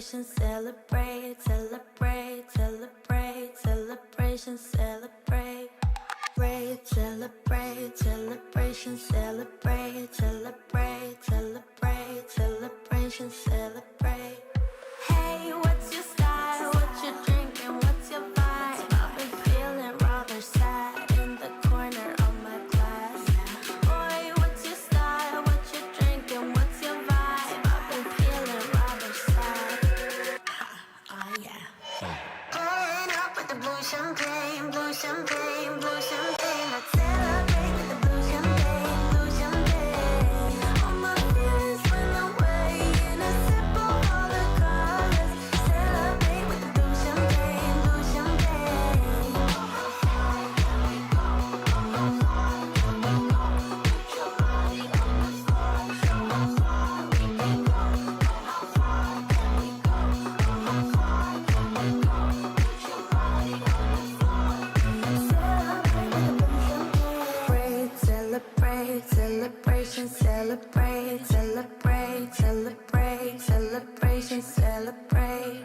celebration, celebrate, celebrate, celebrate, celebration, celebrate. Celebrate, celebration, celebrate, celebrate, celebrate, celebration, celebrate. Hey, what's your style? What you drinking? What's your vibe? I've been feeling rather sad in the corner of my class. Boy, what's your style? What you drinking? What's your vibe? I've been feeling rather sad. Oh yeah. Pulling up with the blue champagne, blue champagne, blue champagne. Let's celebrate with the blue champagne, blue champagne. All my feelings went away in a sip of all the colors. Celebrate with the blue champagne, blue champagne. Celebrate, celebration, celebrate, celebrate, celebrate, celebration, celebrate.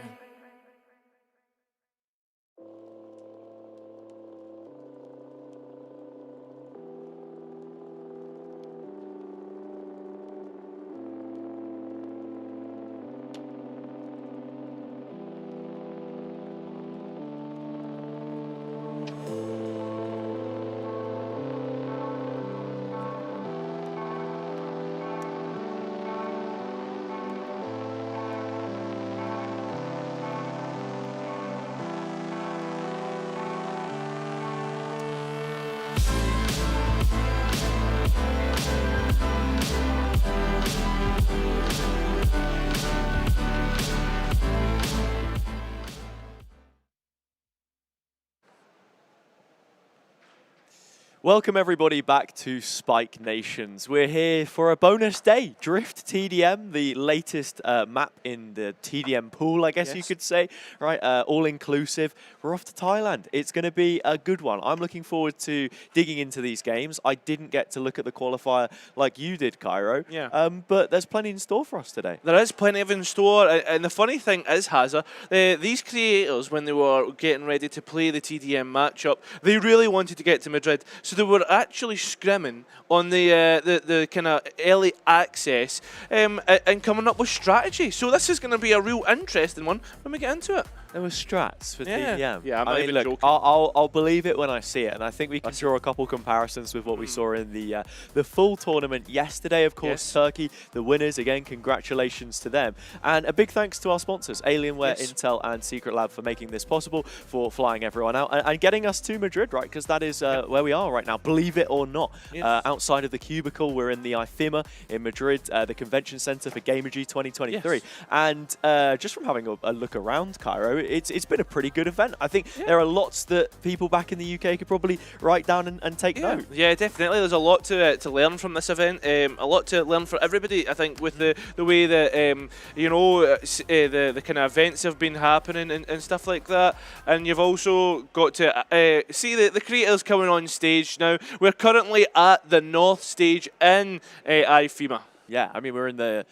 Welcome everybody back to Spike Nations. We're here for a bonus day. Drift TDM, the latest map in the TDM pool, I guess you could say, right? All inclusive. We're off to Thailand. It's going to be a good one. I'm looking forward to digging into these games. I didn't get to look at the qualifier like you did, Cairo. Yeah. But there's plenty in store for us today. There is plenty of in store, and the funny thing is, Hazza, these creators, when they were getting ready to play the TDM matchup, they really wanted to get to Madrid, so they were actually scrimming on the kind of early access and coming up with strategy. So this is going to be a real interesting one when we get into it. There were strats for TDM. Yeah, I'm not even look, joking. I'll believe it when I see it, and I think we can draw a couple comparisons with what we saw in the full tournament yesterday. Of course, Turkey, the winners. Again, congratulations to them, and a big thanks to our sponsors, Alienware, Intel, and Secret Lab, for making this possible, for flying everyone out and getting us to Madrid, right? Because that is where we are right now. Believe it or not, outside of the cubicle, we're in the EMEA in Madrid, the convention center for Gamergy 2023, and just from having a look around Cairo, it's been a pretty good event. I think there are lots that people back in the UK could probably write down and take note. Yeah, definitely. There's a lot to learn from this event. A lot to learn for everybody, I think, with the way that you know, the kind of events have been happening and stuff like that. And you've also got to see the creators coming on stage now. We're currently at the North stage in IFEMA. Yeah, I mean, we're in the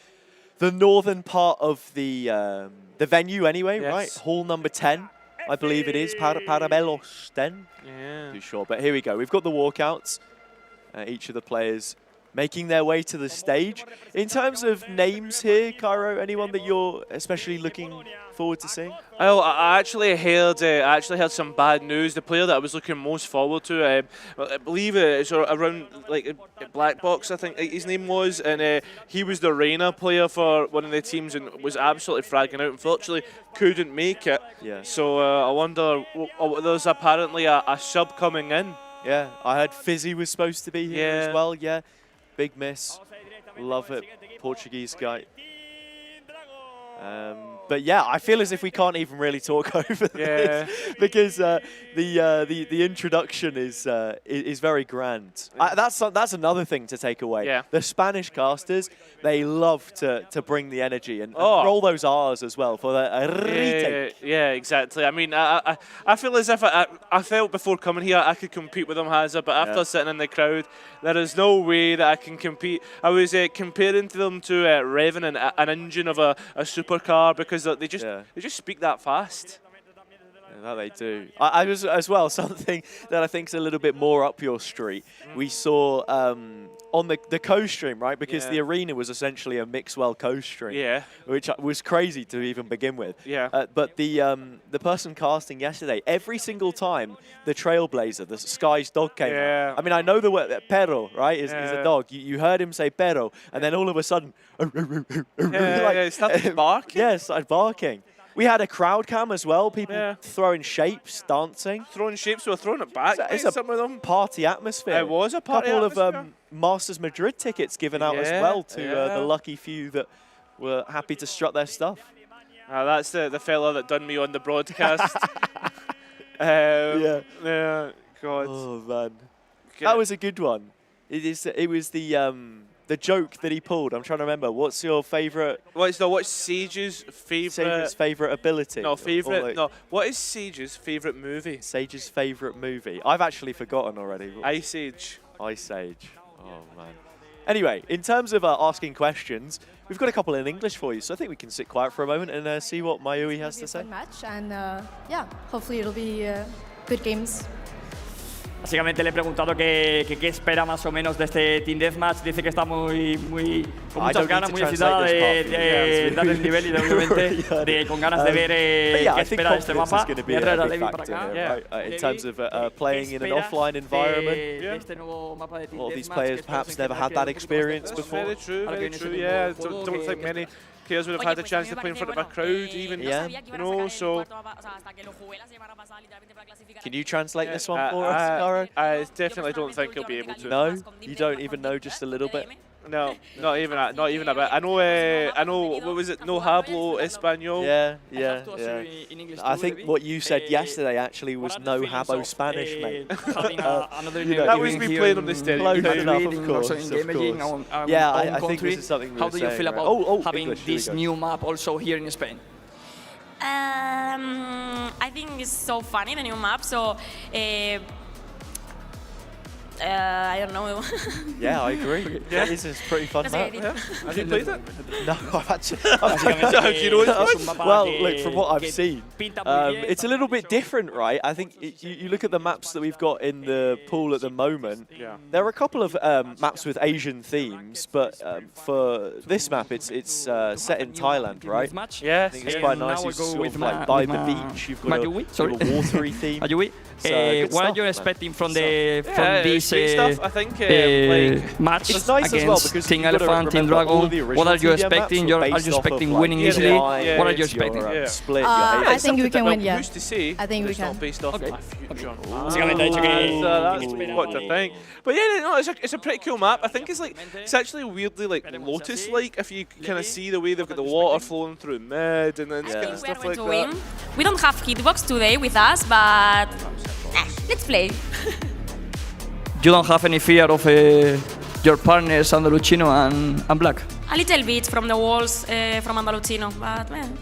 northern part of the venue anyway, right? Hall number 10, I believe it is. Parabelos 10. Yeah. Too sure, but here we go. We've got the walkouts. Each of the players making their way to the stage. In terms of names here, Cairo, anyone that you're especially looking forward to seeing? Oh, I actually heard some bad news. The player that I was looking most forward to, I believe it's around like Black Box, I think his name was, and he was the Reina player for one of the teams and was absolutely fragging out. Unfortunately, couldn't make it. Yeah. So I wonder, there's apparently a sub coming in. Yeah, I heard Fizzy was supposed to be here as well. Yeah, big miss. Love it, Portuguese guy. But yeah, I feel as if we can't even really talk over this because the introduction is very grand. That's another thing to take away. Yeah. The Spanish casters, they love to bring the energy and roll those R's as well for the retake. Yeah, exactly. I mean, I feel as if I felt before coming here I could compete with them, Hazza, but after sitting in the crowd, there is no way that I can compete. I was comparing to them to Revan, an engine of a Super supercar because they just speak that fast. Yeah, that they do. I was as well something that I think is a little bit more up your street. We saw on the co-stream, right? Because the arena was essentially a Mixwell co-stream. Yeah. Which was crazy to even begin with. Yeah. But the person casting yesterday, every single time the Trailblazer, the Sky's dog came out. I mean, I know the word perro, right? Is a dog. You heard him say perro, and then all of a sudden, it started barking. Yeah, it started barking. We had a crowd cam as well, people throwing shapes, dancing. Throwing shapes, we were throwing it back. It's a some of them. party atmosphere. It was a party atmosphere. atmosphere. Couple of Masters Madrid tickets given out as well to the lucky few that were happy to strut their stuff. That's the fella that done me on the broadcast. Yeah, God. Oh, man. That was a good one. It was the joke that he pulled. I'm trying to remember. What's your favourite? What's Sage's favourite ability? No, favourite. No. What is Sage's favourite movie? Sage's favourite movie. I've actually forgotten already. Ice Age. Ice Age. Oh man. Anyway, in terms of asking questions, we've got a couple in English for you, so I think we can sit quiet for a moment and see what Mayui has to say. Match and yeah, hopefully it'll be good games. Básicamente le he preguntado qué espera más o menos de este Team Deathmatch. Dice que está con muchas ganas, muy excitada de dar el nivel y obviamente con ganas de ver qué espera de este mapa. Voy a traer a Levi para acá. In terms of playing in an offline environment, all these players perhaps never had that experience before. Very true, very true. Yeah, don't think many players would have had a chance to play in front of a crowd, even. You know, so. Can you translate this one for us, Caro? I definitely don't think he'll be able to. No, you don't even know just a little bit. No, not even a bit. I know. What was it? No hablo español. Yeah. I think what you said yesterday actually was no hablo Spanish, mate. That was me playing on the stereo. Close enough, of course. Yeah, I think this is something we were How do you feel about having this new map also here in Spain? I think it's so funny, the new map, so I don't know. Yeah, I agree. Yeah, this is pretty fun map. Have you played it? No, I've actually. Well, look, from what I've seen, it's a little bit different, right? I think you look at the maps that we've got in the pool at the moment. There are a couple of maps with Asian themes, but for this map, it's set in Thailand, right? Yes. I think it's quite nice. It's sort of like by the beach. You've got a watery theme. What are you expecting from this stuff? I think match it's nice against as well, Team Elephant, Team Dragon? What are you expecting? Are you expecting winning easily? What are you expecting? Split. I think we can win, yeah. Who's to say? I think we it's can. not based off my future. That's what to think. But yeah, no, it's a pretty cool map. I think it's actually weirdly like Lotus-like if you kind of see the way they've got the water flowing through mid and then kind of stuff like that. We don't have Hitbox today with us, but let's play. You don't have any fear of your partners, Andalucino and Black? A little bit from the walls from Andalucino, but man.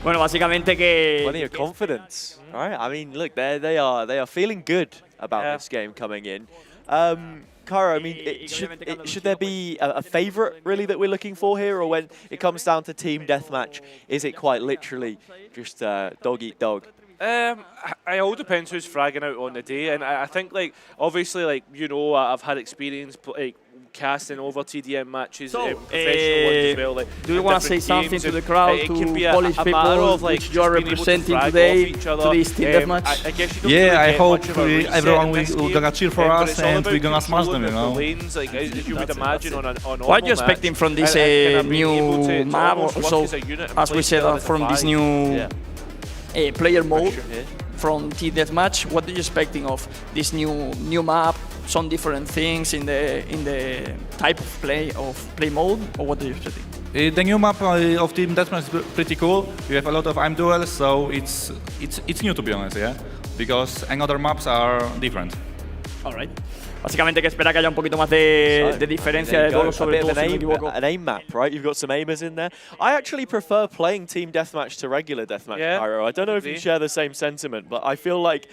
Bueno, básicamente que. Plenty of confidence, right? I mean, look, they are feeling good about this game coming in. Kara, I mean, should there be a favourite really that we're looking for here, or when it comes down to team deathmatch, is it quite literally just dog eat dog? It all depends who's fragging out on the day, and I think obviously I've had experience casting over TDM matches, professional ones as well. Do you want to say something to the crowd, to Polish people which you are representing today to this team deathmatch? Yeah, I hope everyone will gonna cheer for us and we're gonna smash them, you know. Lanes, as you would imagine on what are you expecting from this new map? Also, as we said, from this new player mode from Team Deathmatch, what are you expecting of this new map? Some different things in the type of play mode, or what are you expecting? The new map of Team Deathmatch is pretty cool. We have a lot of aim duels, so it's new, to be honest, yeah, because other maps are different. All right. Básicamente que espera que haya un poquito más de diferencia de duelos, sobre todo si no me equivoco. An aim map, right? You've got some aimers in there. I actually prefer playing Team Deathmatch to regular Deathmatch, Pyro. I don't know if you share the same sentiment, but I feel like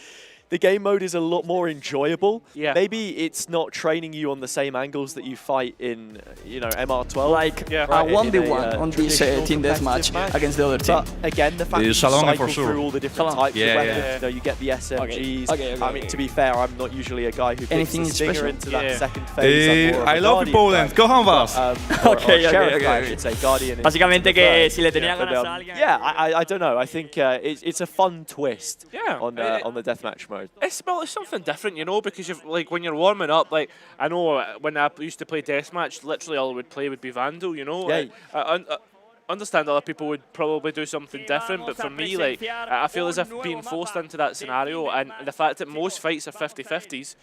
the game mode is a lot more enjoyable. Yeah. Maybe it's not training you on the same angles that you fight in, you know, MR12. Like Yeah. a Right, 1v1 in a, on this traditional team deathmatch competitive against the other team. But again, the fact that you Salome cycle for sure. through all the different Salome. types Yeah, of weapons, yeah. you know, you get the SMGs. Okay, I mean, to be fair, I'm not usually a guy who picks Anything the stinger special? into that Yeah. second phase. I'm more of I a love Guardian Poland. guy. Kocham was. Okay, or Sheriff okay, guy, I okay. should say. Guardian is Básicamente the que third. si le tenía But, ganas a alguien. yeah, I don't know. I think it's a fun twist Yeah, on the deathmatch mode. It's something different, you know, because you've, like, when you're warming up, like, I know when I used to play deathmatch, literally all I would play would be Vandal, you know. Yeah. I understand other people would probably do something different, but for me, like, I feel as if being forced into that scenario, and the fact that most fights are 50-50s.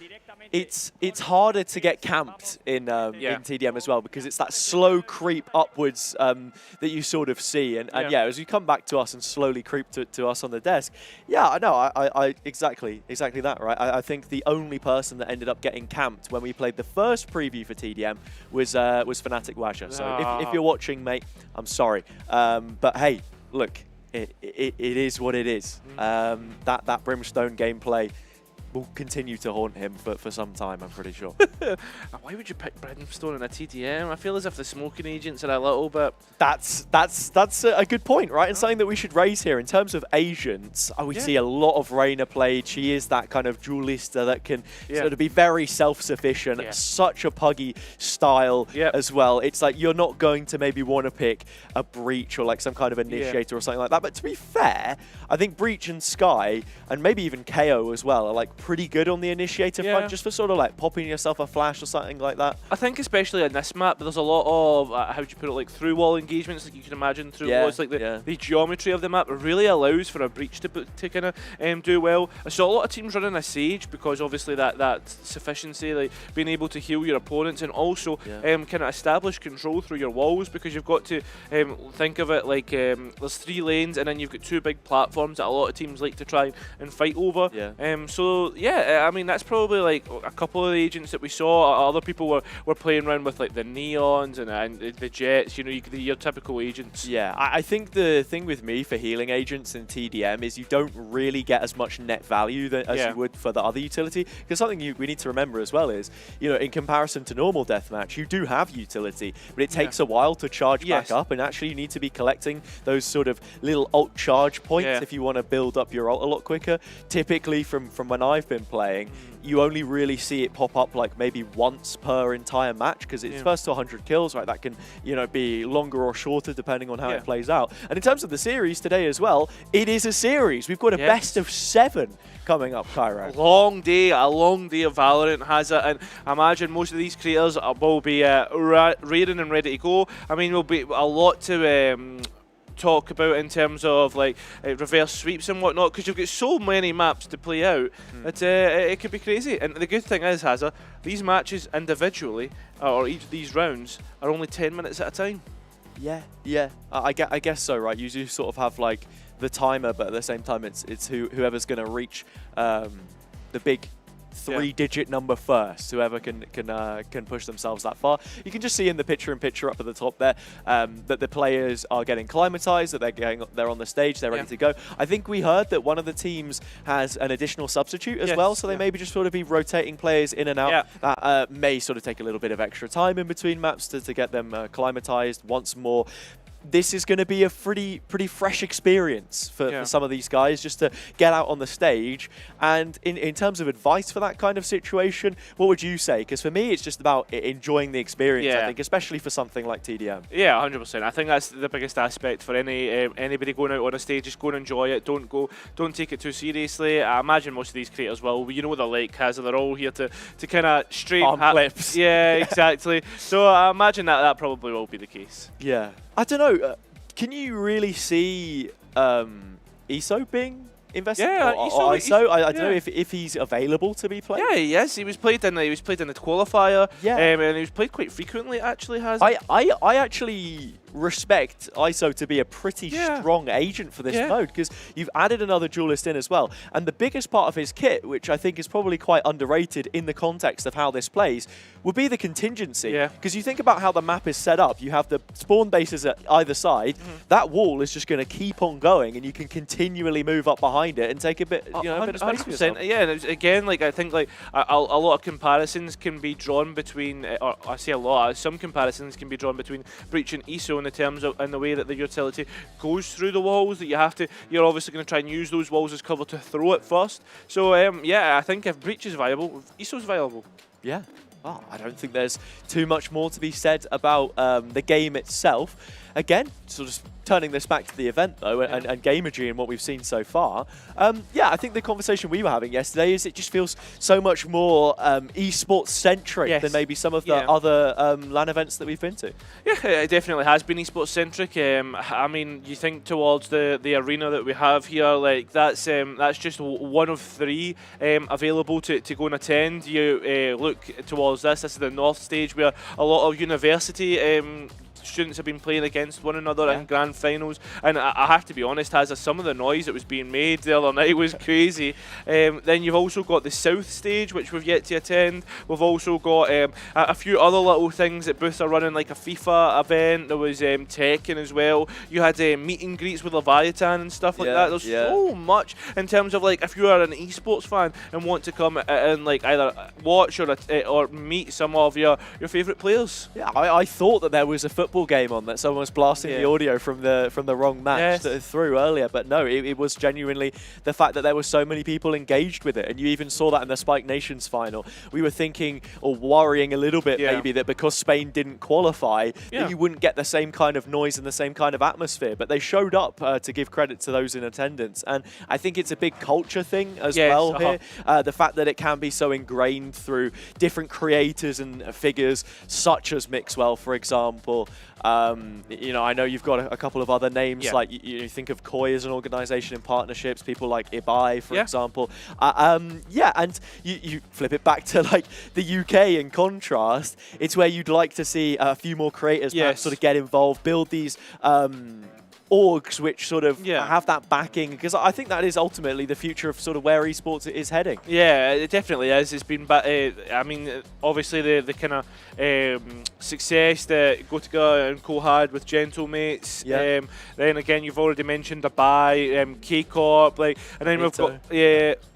It's harder to get camped in TDM as well, because it's that slow creep upwards that you sort of see, and yeah, as you come back to us and slowly creep to us on the desk, yeah, I know, I exactly that, right? I think the only person that ended up getting camped when we played the first preview for TDM was Fnatic Washer. So if you're watching, mate, I'm sorry, but hey, look, it is what it is. That Brimstone gameplay will continue to haunt him for some time, I'm pretty sure. Why would you pick Brimstone in a TDM? I feel as if the smoking agents are a little bit... That's a good point, right? And something that we should raise here in terms of agents. We see a lot of Reyna played. She is that kind of duelista that can sort of be very self-sufficient. Such a puggy style as well. It's like you're not going to maybe want to pick a Breach or like some kind of initiator or something like that. But to be fair, I think Breach and Sky, and maybe even KO as well, are like pretty good on the initiator front, just for sort of like popping yourself a flash or something like that. I think especially on this map, there's a lot of, how would you put it, like through wall engagements, like you can imagine through walls, like the geometry of the map really allows for a Breach to kind of do well. I saw a lot of teams running a Sage because obviously that sufficiency, like being able to heal your opponents, and also kind of establish control through your walls, because you've got to think of it like there's 3 lanes and then you've got 2 big platforms that a lot of teams like to try and fight over. So yeah, I mean, that's probably like a couple of the agents that we saw. Other people were playing around with like the Neons and the Jets, you know, your typical agents. Yeah, I think the thing with me for healing agents in TDM is you don't really get as much net value as you would for the other utility. Because something we need to remember as well is, you know, in comparison to normal deathmatch, you do have utility, but it takes a while to charge back up, and actually you need to be collecting those sort of little ult charge points if you want to build up your ult a lot quicker. Typically from when I've been playing, you only really see it pop up like maybe once per entire match, because it's first to 100 kills, right? That can, you know, be longer or shorter depending on how it plays out. And in terms of the series today as well, it is a series. We've got a best of 7 coming up, Cairo. A long day of Valorant has it, and I imagine most of these creators will be raring and ready to go. I mean, there'll be a lot to talk about in terms of like reverse sweeps and whatnot, because you've got so many maps to play out that it could be crazy. And the good thing is, Hazza, these matches individually, or each of these rounds, are only 10 minutes at a time. Yeah. I guess so, right? You do sort of have like the timer, but at the same time, it's whoever's going to reach the big 3-digit number first. Whoever can push themselves that far. You can just see in the picture-in-picture up at the top there that the players are getting climatized, that they're on the stage, they're ready to go. I think we heard that one of the teams has an additional substitute as well, so they maybe just sort of be rotating players in and out. That may sort of take a little bit of extra time in between maps to get them climatized once more. This is going to be a pretty fresh experience for some of these guys, just to get out on the stage. And in terms of advice for that kind of situation, what would you say? Because for me, it's just about enjoying the experience, I think, especially for something like TDM. Yeah, 100%. I think that's the biggest aspect for anybody going out on a stage. Just go and enjoy it. Don't take it too seriously. I imagine most of these creators will. You know what they're like, Hazza. They're all here to kind of straighten flips. Yeah, exactly. So I imagine that probably will be the case. Yeah. I don't know. Can you really see ESO being invested? Yeah, or ISO? I don't know if he's available to be played. Yeah, he is. He was played in the qualifier. Yeah. And he was played quite frequently. Actually, has. I actually respect ISO to be a pretty strong agent for this mode, because you've added another duelist in as well. And the biggest part of his kit, which I think is probably quite underrated in the context of how this plays, would be the contingency. Because you think about how the map is set up, you have the spawn bases at either side, that wall is just going to keep on going, and you can continually move up behind it and take a bit, you know, a bit of space for yourself. Yeah, and again, like I think like a lot of comparisons can be drawn between, or I say a lot, some comparisons can be drawn between Breach and ESO in the terms of in the way that the utility goes through the walls. That you're obviously going to try and use those walls as cover to throw it first. So yeah, I think if Breach is viable, ESO's viable. Yeah. Oh, I don't think there's too much more to be said about the game itself. Again, sort of turning this back to the event though, and Gamergy and what we've seen so far. Yeah, I think the conversation we were having yesterday is it just feels so much more esports centric than maybe some of the other LAN events that we've been to. Yeah, it definitely has been esports centric. I mean, you think towards the arena that we have here, like that's just one of 3 available to go and attend. You look towards this is the north stage, where a lot of university students have been playing against one another in grand finals, and I have to be honest, as some of the noise that was being made the other night was crazy. Then you've also got the south stage, which we've yet to attend. We've also got a few other little things that booths are running, like a FIFA event. There was Tekken as well. You had meet and greets with Leviathan and stuff like that. There's so much in terms of like if you are an esports fan and want to come and like either watch or meet some of your favourite players. Yeah, I thought that there was a football game on that someone was blasting the audio from the wrong match through earlier, but no, it was genuinely the fact that there were so many people engaged with it, and you even saw that in the Spike Nations final. We were thinking or worrying a little bit maybe that because Spain didn't qualify that you wouldn't get the same kind of noise and the same kind of atmosphere, but they showed up to give credit to those in attendance, and I think it's a big culture thing as well here. The fact that it can be so ingrained through different creators and figures such as Mixwell, for example. You know, I know you've got a couple of other names, like you think of Koi as an organization in partnerships, people like Ibai, for example. Yeah, and you flip it back to like the UK in contrast, it's where you'd like to see a few more creators perhaps sort of get involved, build these orgs which sort of have that backing, because I think that is ultimately the future of sort of where esports is heading. Yeah, it definitely is. It's been, I mean, obviously the kind of success that Gotika and Co had with Gentlemates. Then again, you've already mentioned Abai, K-Corp, like, and then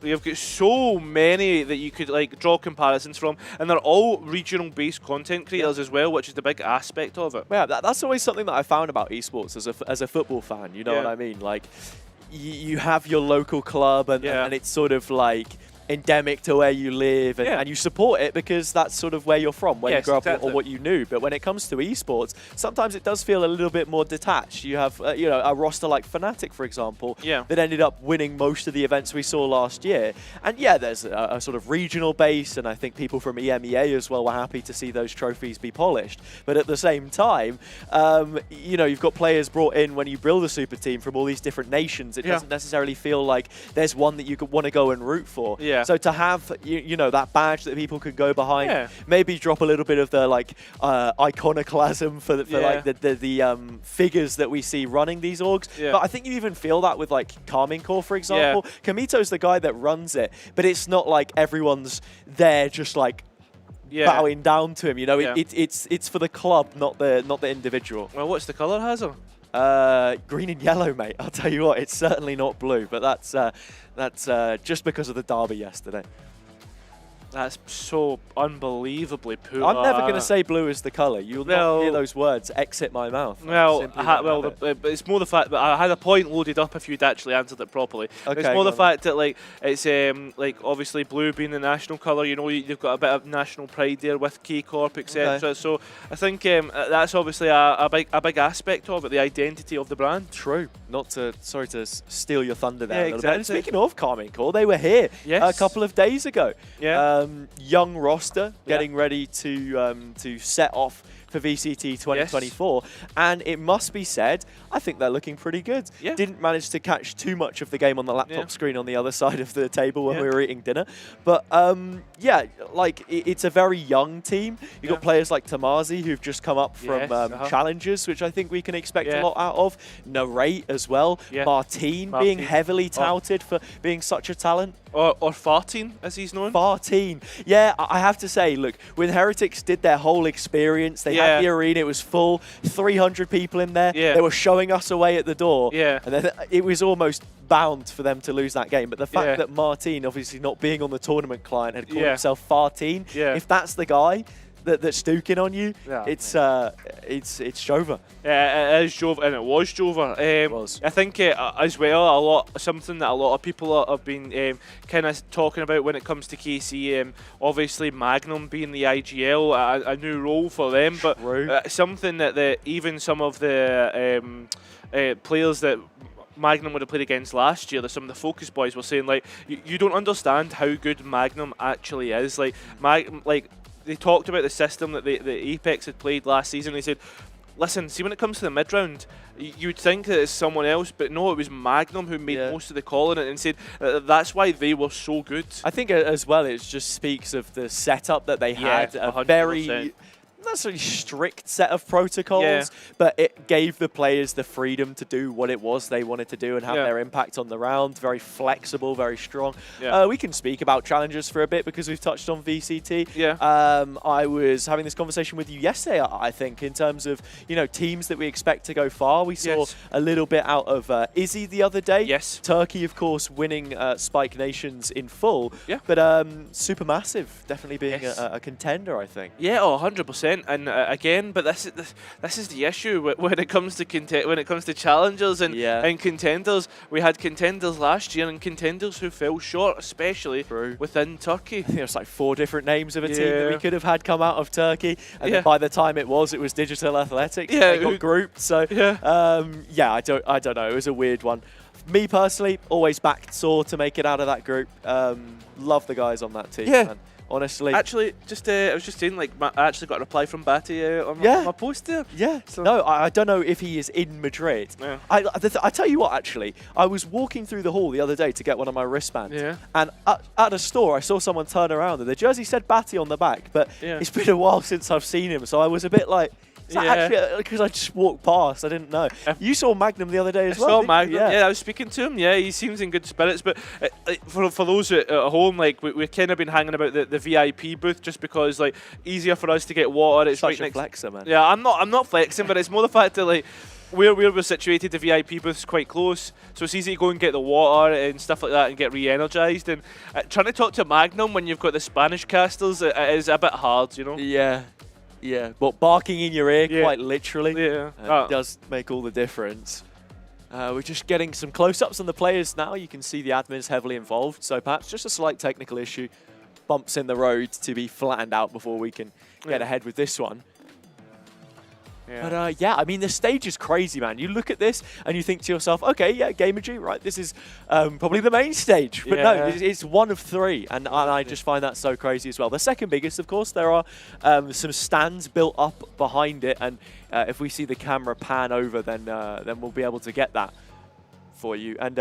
we've got so many that you could like draw comparisons from, and they're all regional-based content creators as well, which is the big aspect of it. Yeah, that's always something that I found about esports as a football fan. You know what I mean? Like, you have your local club, and it's sort of like endemic to where you live, and you support it because that's sort of where you're from, where you grew up, or what you knew. But when it comes to esports, sometimes it does feel a little bit more detached. You have you know, a roster like Fnatic, for example, that ended up winning most of the events we saw last year. And there's a sort of regional base, and I think people from EMEA as well were happy to see those trophies be polished. But at the same time, you know, you've got players brought in when you build a super team from all these different nations. It doesn't necessarily feel like there's one that you could want to go and root for. So to have you know, that badge that people could go behind, maybe drop a little bit of the like iconoclasm for like the figures that we see running these orgs. But I think you even feel that with like Carmine Core, for example. Kamito's the guy that runs it, but it's not like everyone's there just like bowing down to him. You know, it's for the club, not the individual. Well, what's the colour, Hazard? Green and yellow, mate. I'll tell you what, it's certainly not blue, but that's just because of the derby yesterday. That's so unbelievably poor. I'm never going to say blue is the colour. You'll not hear those words exit my mouth. Well, it's more the fact that I had a point loaded up if you'd actually answered it properly. Okay, it's more the fact that like it's like obviously blue being the national colour. You know, you've got a bit of national pride there with K-Corp, etc. So I think that's obviously a big aspect of it, the identity of the brand. True. Sorry to steal your thunder there a little bit. And speaking of Carmine Core, they were here a couple of days ago. Young roster getting ready to set off for VCT 2024. And it must be said, I think they're looking pretty good. Yeah. Didn't manage to catch too much of the game on the laptop screen on the other side of the table when we were eating dinner. But yeah, like it's a very young team. You've got players like Tamazi who've just come up from challenges, which I think we can expect a lot out of. Narrate as well. Martin being heavily touted for being such a talent. Or Fartine, as he's known. Fartine. Yeah, I have to say, look, when Heretics did their whole experience, they had the arena, it was full, 300 people in there. They were showing us away at the door. And then it was almost bound for them to lose that game. But the fact that Martin, obviously not being on the tournament client, had called himself Fartine, if that's the guy that's stuking on you, it's Jova. Yeah, it is Jova, and it was Jova. I think as well, something that a lot of people have been kind of talking about when it comes to KC. Obviously, Magnum being the IGL, a new role for them, but something that even some of the players that Magnum would have played against last year, some of the Focus boys were saying, like, you don't understand how good Magnum actually is. Like they talked about the system that the Apex had played last season. They said, listen, see, when it comes to the mid-round, you'd think that it's someone else, but no, it was Magnum who made most of the call in it, and said that's why they were so good. I think as well it just speaks of the setup that they had, a 100%. very not necessarily strict set of protocols, but it gave the players the freedom to do what it was they wanted to do and have their impact on the round. Very flexible, very strong. We can speak about challenges for a bit because we've touched on VCT. I was having this conversation with you yesterday, I think, in terms of, you know, teams that we expect to go far. We saw a little bit out of Izzy the other day. Turkey, of course, winning Spike Nations in full. But Supermassive definitely being a contender, I think. 100%. And again, but this is the issue when it comes to challengers and contenders. We had contenders last year and contenders who fell short, especially within Turkey. I think there's like 4 different names of a team that we could have had come out of Turkey, and then by the time it was Digital Athletics. They got grouped. So I don't know. It was a weird one. Me personally, always backed Saw to make it out of that group. Love the guys on that team. Man. Honestly, actually, I was just saying, like, I actually got a reply from Batty on my post there. So. No, I don't know if he is in Madrid. I tell you what, actually, I was walking through the hall the other day to get one of my wristbands, and at a store I saw someone turn around and the jersey said Batty on the back, but it's been a while since I've seen him, so I was a bit like, actually, because I just walked past, I didn't know. You saw Magnum the other day as well. I saw Magnum. I was speaking to him. He seems in good spirits. But for those at home, like, we've kind of been hanging about the VIP booth just because, like, easier for us to get water. It's such a flexer, man. Yeah, I'm not flexing, but it's more the fact that, like, where we're situated, the VIP booth's quite close, so it's easy to go and get the water and stuff like that and get re-energized. And trying to talk to Magnum when you've got the Spanish casters, it is a bit hard, you know. But barking in your ear, quite literally, it does make all the difference. We're just getting some close-ups on the players now. You can see the admins heavily involved, so perhaps just a slight technical issue. Bumps in the road to be flattened out before we can get ahead with this one. But I mean, the stage is crazy, man. You look at this and you think to yourself, okay, Gamergy, right, this is probably the main stage. But no, it's one of 3, and I just find that so crazy as well. The second biggest, of course, there are some stands built up behind it, and if we see the camera pan over, then we'll be able to get that for you. And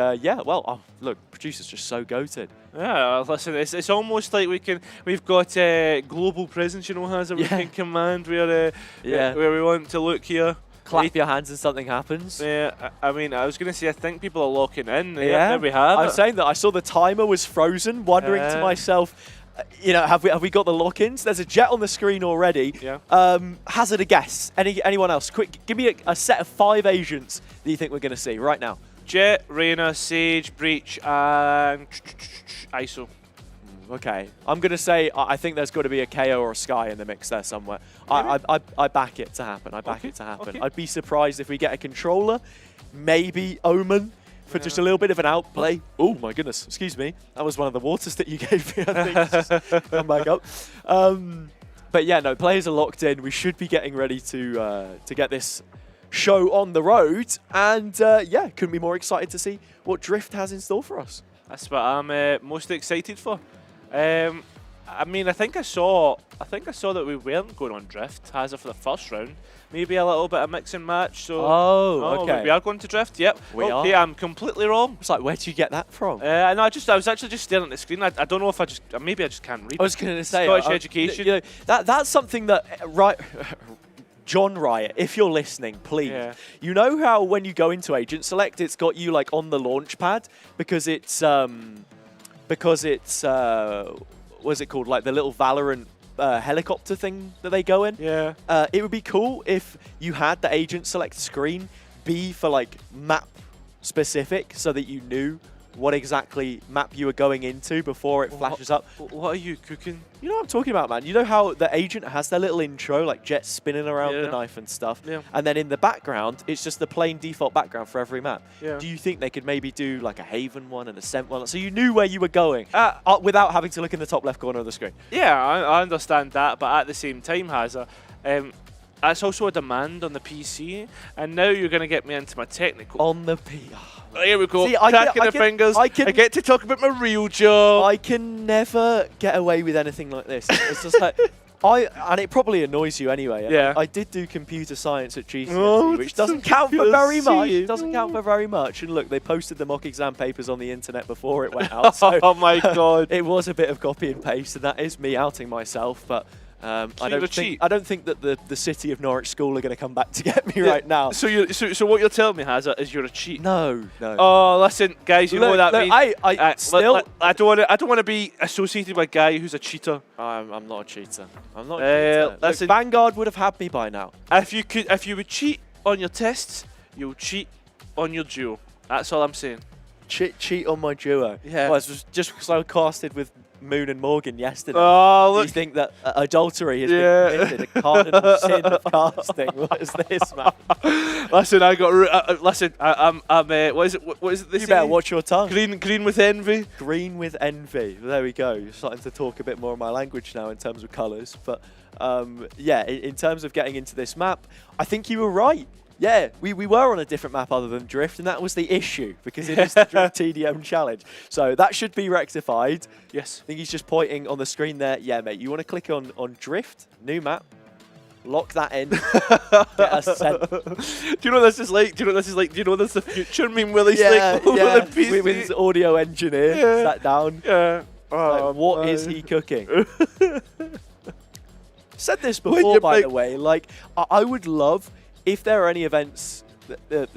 look, producer's just so goated. Listen, it's almost like we've got global presence, you know, Hazard. We can command where we want to look here. Clap your hands and something happens. I mean, I was going to say, I think people are locking in. There we have I'm saying that I saw the timer was frozen, wondering to myself, you know, have we got the lock-ins? There's a jet on the screen already. Hazard a guess. Anyone else? Quick, give me a set of 5 agents that you think we're going to see right now. Jet, Reyna, Sage, Breach, and ISO. Okay, I'm going to say I think there's got to be a KO or a Sky in the mix there somewhere. I back it to happen. I'd be surprised if we get a controller, maybe Omen for just a little bit of an outplay. Oh my goodness, excuse me. That was one of the waters that you gave me, I think. Just come back up. But yeah, no, players are locked in. We should be getting ready to get this show on the road, and couldn't be more excited to see what Drift has in store for us. That's what I'm most excited for. I mean, I think I saw that we weren't going on drift, Hazza, for the first round. Maybe a little bit of mix and match. So okay. We are going to drift. Yep. We are. Yeah, I'm completely wrong. It's like, where did you get that from? No, I was actually just staring at the screen. I don't know if maybe I just can't read. I was going to say Scottish education. You know, that's something that John Riot, if you're listening, please. Yeah. You know how when you go into Agent Select, it's got you like on the launch pad because it's what's it called? Like the little Valorant helicopter thing that they go in. Yeah. It would be cool if you had the Agent Select screen be for like map specific, so that you knew what exactly map you were going into before it flashes up. What are you cooking? You know what I'm talking about, man. You know how the agent has their little intro, like jets spinning around the knife and stuff, and then in the background, it's just the plain default background for every map. Yeah. Do you think they could maybe do like a Haven one and a Ascent one, so you knew where you were going without having to look in the top left corner of the screen? Yeah, I understand that, but at the same time, Hazza, that's also a demand on the PC, and now you're going to get me into my technical. On the Here we go. See, cracking the fingers. I get to talk about my real job. I can never get away with anything like this. It's just like and it probably annoys you anyway. Yeah. I did do computer science at GCSE, which doesn't count for very much. It doesn't count for very much. And look, they posted the mock exam papers on the internet before it went out. So oh my god! It was a bit of copy and paste, and that is me outing myself, but. I don't think that the city of Norwich School are going to come back to get me right now. So what you're telling me, Hazza, is you're a cheat? No. Oh, listen, guys, you know what that means. I don't want to be associated with a guy who's a cheater. I'm not a cheater. I'm not a cheater. Listen, look, Vanguard would have had me by now. If you would cheat on your tests, you'll cheat on your duo. That's all I'm saying. Cheat on my duo. Yeah. Well, it was just because I casted with Moon and Morgan yesterday. Oh, look. Do you think that adultery has been committed, a cardinal sin of casting? What is this, man? Listen, I got. Listen, I'm. What is it? What is it? You better watch your tongue. Green with envy. Green with envy. There we go. You're starting to talk a bit more of my language now in terms of colours. But yeah, in terms of getting into this map, I think you were right. Yeah, we were on a different map other than Drift, and that was the issue, because it is the Drift TDM challenge. So that should be rectified. Yes. I think he's just pointing on the screen there. Yeah, mate, you want to click on Drift, new map, lock that in, get us sent. Do you know what this is like? Do you know what this is like? Do you know this is the future meme where they stick over the PC? With his audio engineer sat down. Yeah. Like, what is he cooking? Said this before, by the way. Like, I would love... If there are any events that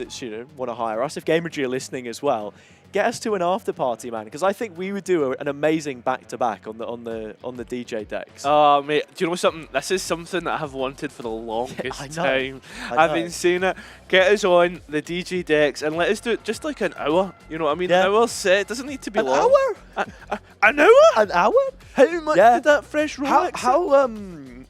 want to hire us, if Gamergy are listening as well, get us to an after party, man. Because I think we would do an amazing back-to-back on the DJ decks. Oh, mate, do you know something? This is something that I have wanted for the longest time. I've been saying it. Get us on the DJ decks and let us do it just like an hour. You know what I mean? Yeah. An hour set. It doesn't need to be an long. Hour? An hour? An hour? How much did that fresh Rolex?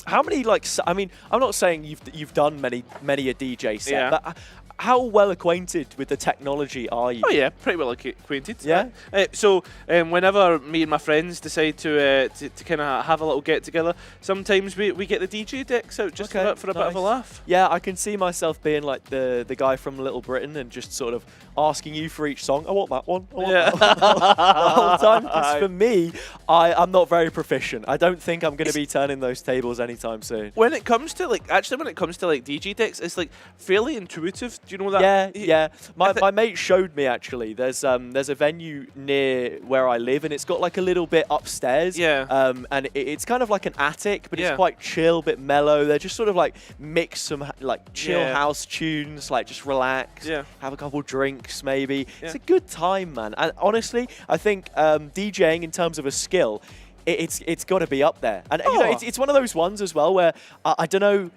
How many, like, I mean, I'm not saying you've done many a DJ set, but how well acquainted with the technology are you? Oh yeah, pretty well acquainted. Yeah. So whenever me and my friends decide to kind of have a little get together, sometimes we get the DJ decks out just for a bit of a laugh. Yeah, I can see myself being like the guy from Little Britain and just sort of asking you for each song. I want that one. I want that one. The whole time. Because for me, I'm not very proficient. I don't think I'm going to be turning those tables anytime soon. When it comes to like DJ decks, it's like fairly intuitive. Do you know that? Yeah. My mate showed me actually. There's a venue near where I live, and it's got like a little bit upstairs. Yeah. And it's kind of like an attic, but it's quite chill, bit mellow. They're just sort of like mix some like chill house tunes, like just relax, have a couple drinks maybe. It's a good time, man. And honestly, I think DJing in terms of a skill, it's got to be up there. And you know, it's one of those ones as well where I don't know.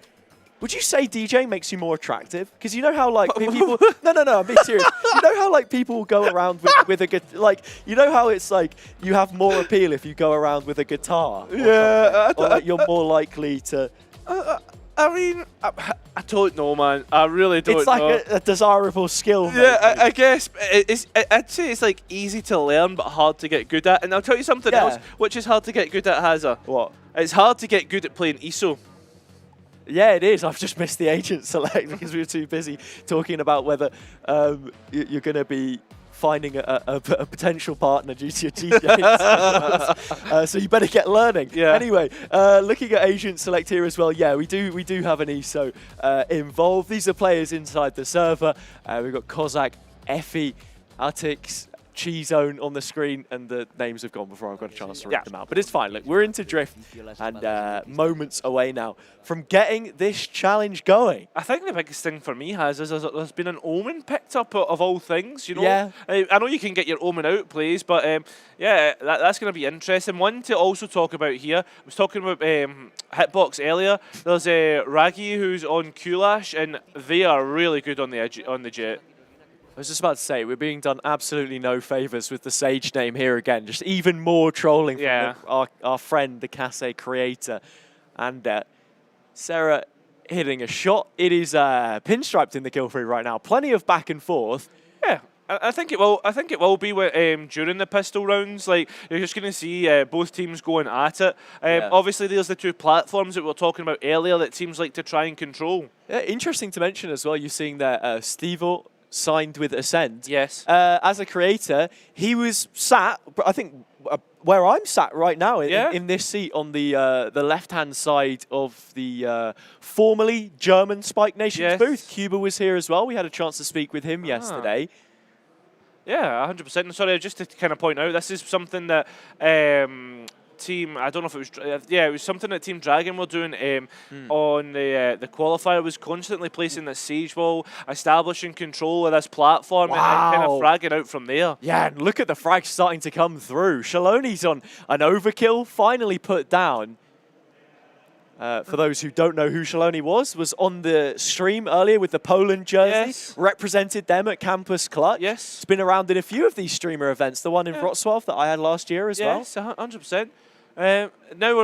Would you say DJing makes you more attractive? Because you know how like people... No, I'm being serious. You know how like people go around with a good... Like, you know how it's like you have more appeal if you go around with a guitar? Yeah. Or like you're more likely to... I mean, I don't know, man. I really don't know. It's like a desirable skill. Yeah, I guess. I'd say it's like easy to learn but hard to get good at. And I'll tell you something else, which is hard to get good at, Hazza. What? It's hard to get good at playing ESO. Yeah, it is. I've just missed the agent select because we were too busy talking about whether you're going to be finding a potential partner due to your TDM. So you better get learning. Yeah. Anyway, looking at Agent Select here as well, yeah, we do have an ESO involved. These are players inside the server. We've got Kozak, Effie, Atix, Cheezone on the screen, and the names have gone before I've got a chance to read them out. But it's fine. Look, we're into Drift, and moments away now from getting this challenge going. I think the biggest thing for me is there's been an Omen picked up of all things, you know? Yeah. I know you can get your Omen out plays, but yeah, that's going to be interesting. One to also talk about here, I was talking about Hitbox earlier. There's Raggy who's on Kulash, and they are really good on the Jet. I was just about to say, we're being done absolutely no favours with the Sage name here again. Just even more trolling from our friend, the Kase creator. And Sarah hitting a shot. It is pinstriped in the kill free right now. Plenty of back and forth. Yeah. I think it will. I think it will be during the pistol rounds. Like you're just going to see both teams going at it. Obviously, there's the two platforms that we were talking about earlier that teams like to try and control. Yeah, interesting to mention as well. You're seeing that Stevo signed with Ascend. Yes. As a creator, he was sat, I think, where I'm sat right now in this seat on the left-hand side of the formerly German Spike Nations booth. Cuba was here as well. We had a chance to speak with him yesterday. Yeah, 100%. Sorry, just to kind of point out, this is something that team, I don't know if it was, it was something that Team Dragon were doing on the qualifier, was constantly placing this siege wall, establishing control of this platform, and kind of fragging out from there. Yeah, and look at the frags starting to come through. Shaloni's on an overkill, finally put down. For those who don't know who Shaloni was on the stream earlier with the Poland jersey, represented them at Campus Clutch. Yes. It's been around in a few of these streamer events, the one in Wrocław that I had last year as well. Yes, 100%. Now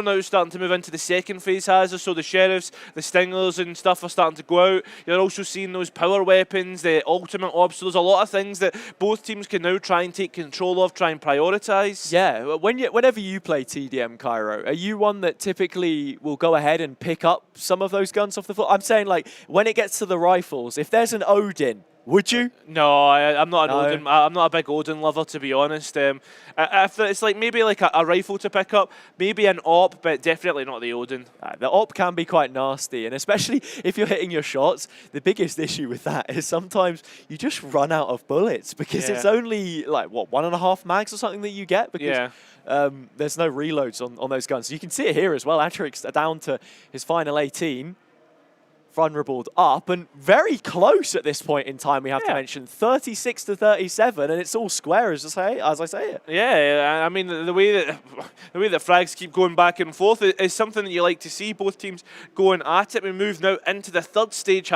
we're starting to move into the second phase, so the Sheriffs, the Stinglers and stuff are starting to go out. You're also seeing those power weapons, the ultimate orbs, so there's a lot of things that both teams can now try and take control of, try and prioritise. Yeah, whenever you play TDM, Cairo, are you one that typically will go ahead and pick up some of those guns off the floor? I'm saying, like, when it gets to the rifles, if there's an Odin, would you? No, I'm not an Odin. I'm not a big Odin lover, to be honest. If it's like maybe like a rifle to pick up, maybe an AWP, but definitely not the Odin. The AWP can be quite nasty, and especially if you're hitting your shots, the biggest issue with that is sometimes you just run out of bullets because it's only like, what, 1.5 mags or something that you get because there's no reloads on those guns. You can see it here as well. Atrix down to his final 18. Vulnerable up and very close at this point in time, we have to mention 36 to 37, and it's all square as I say it. Yeah, I mean the way that frags keep going back and forth is something that you like to see. Both teams going at it. We move now into the third stage,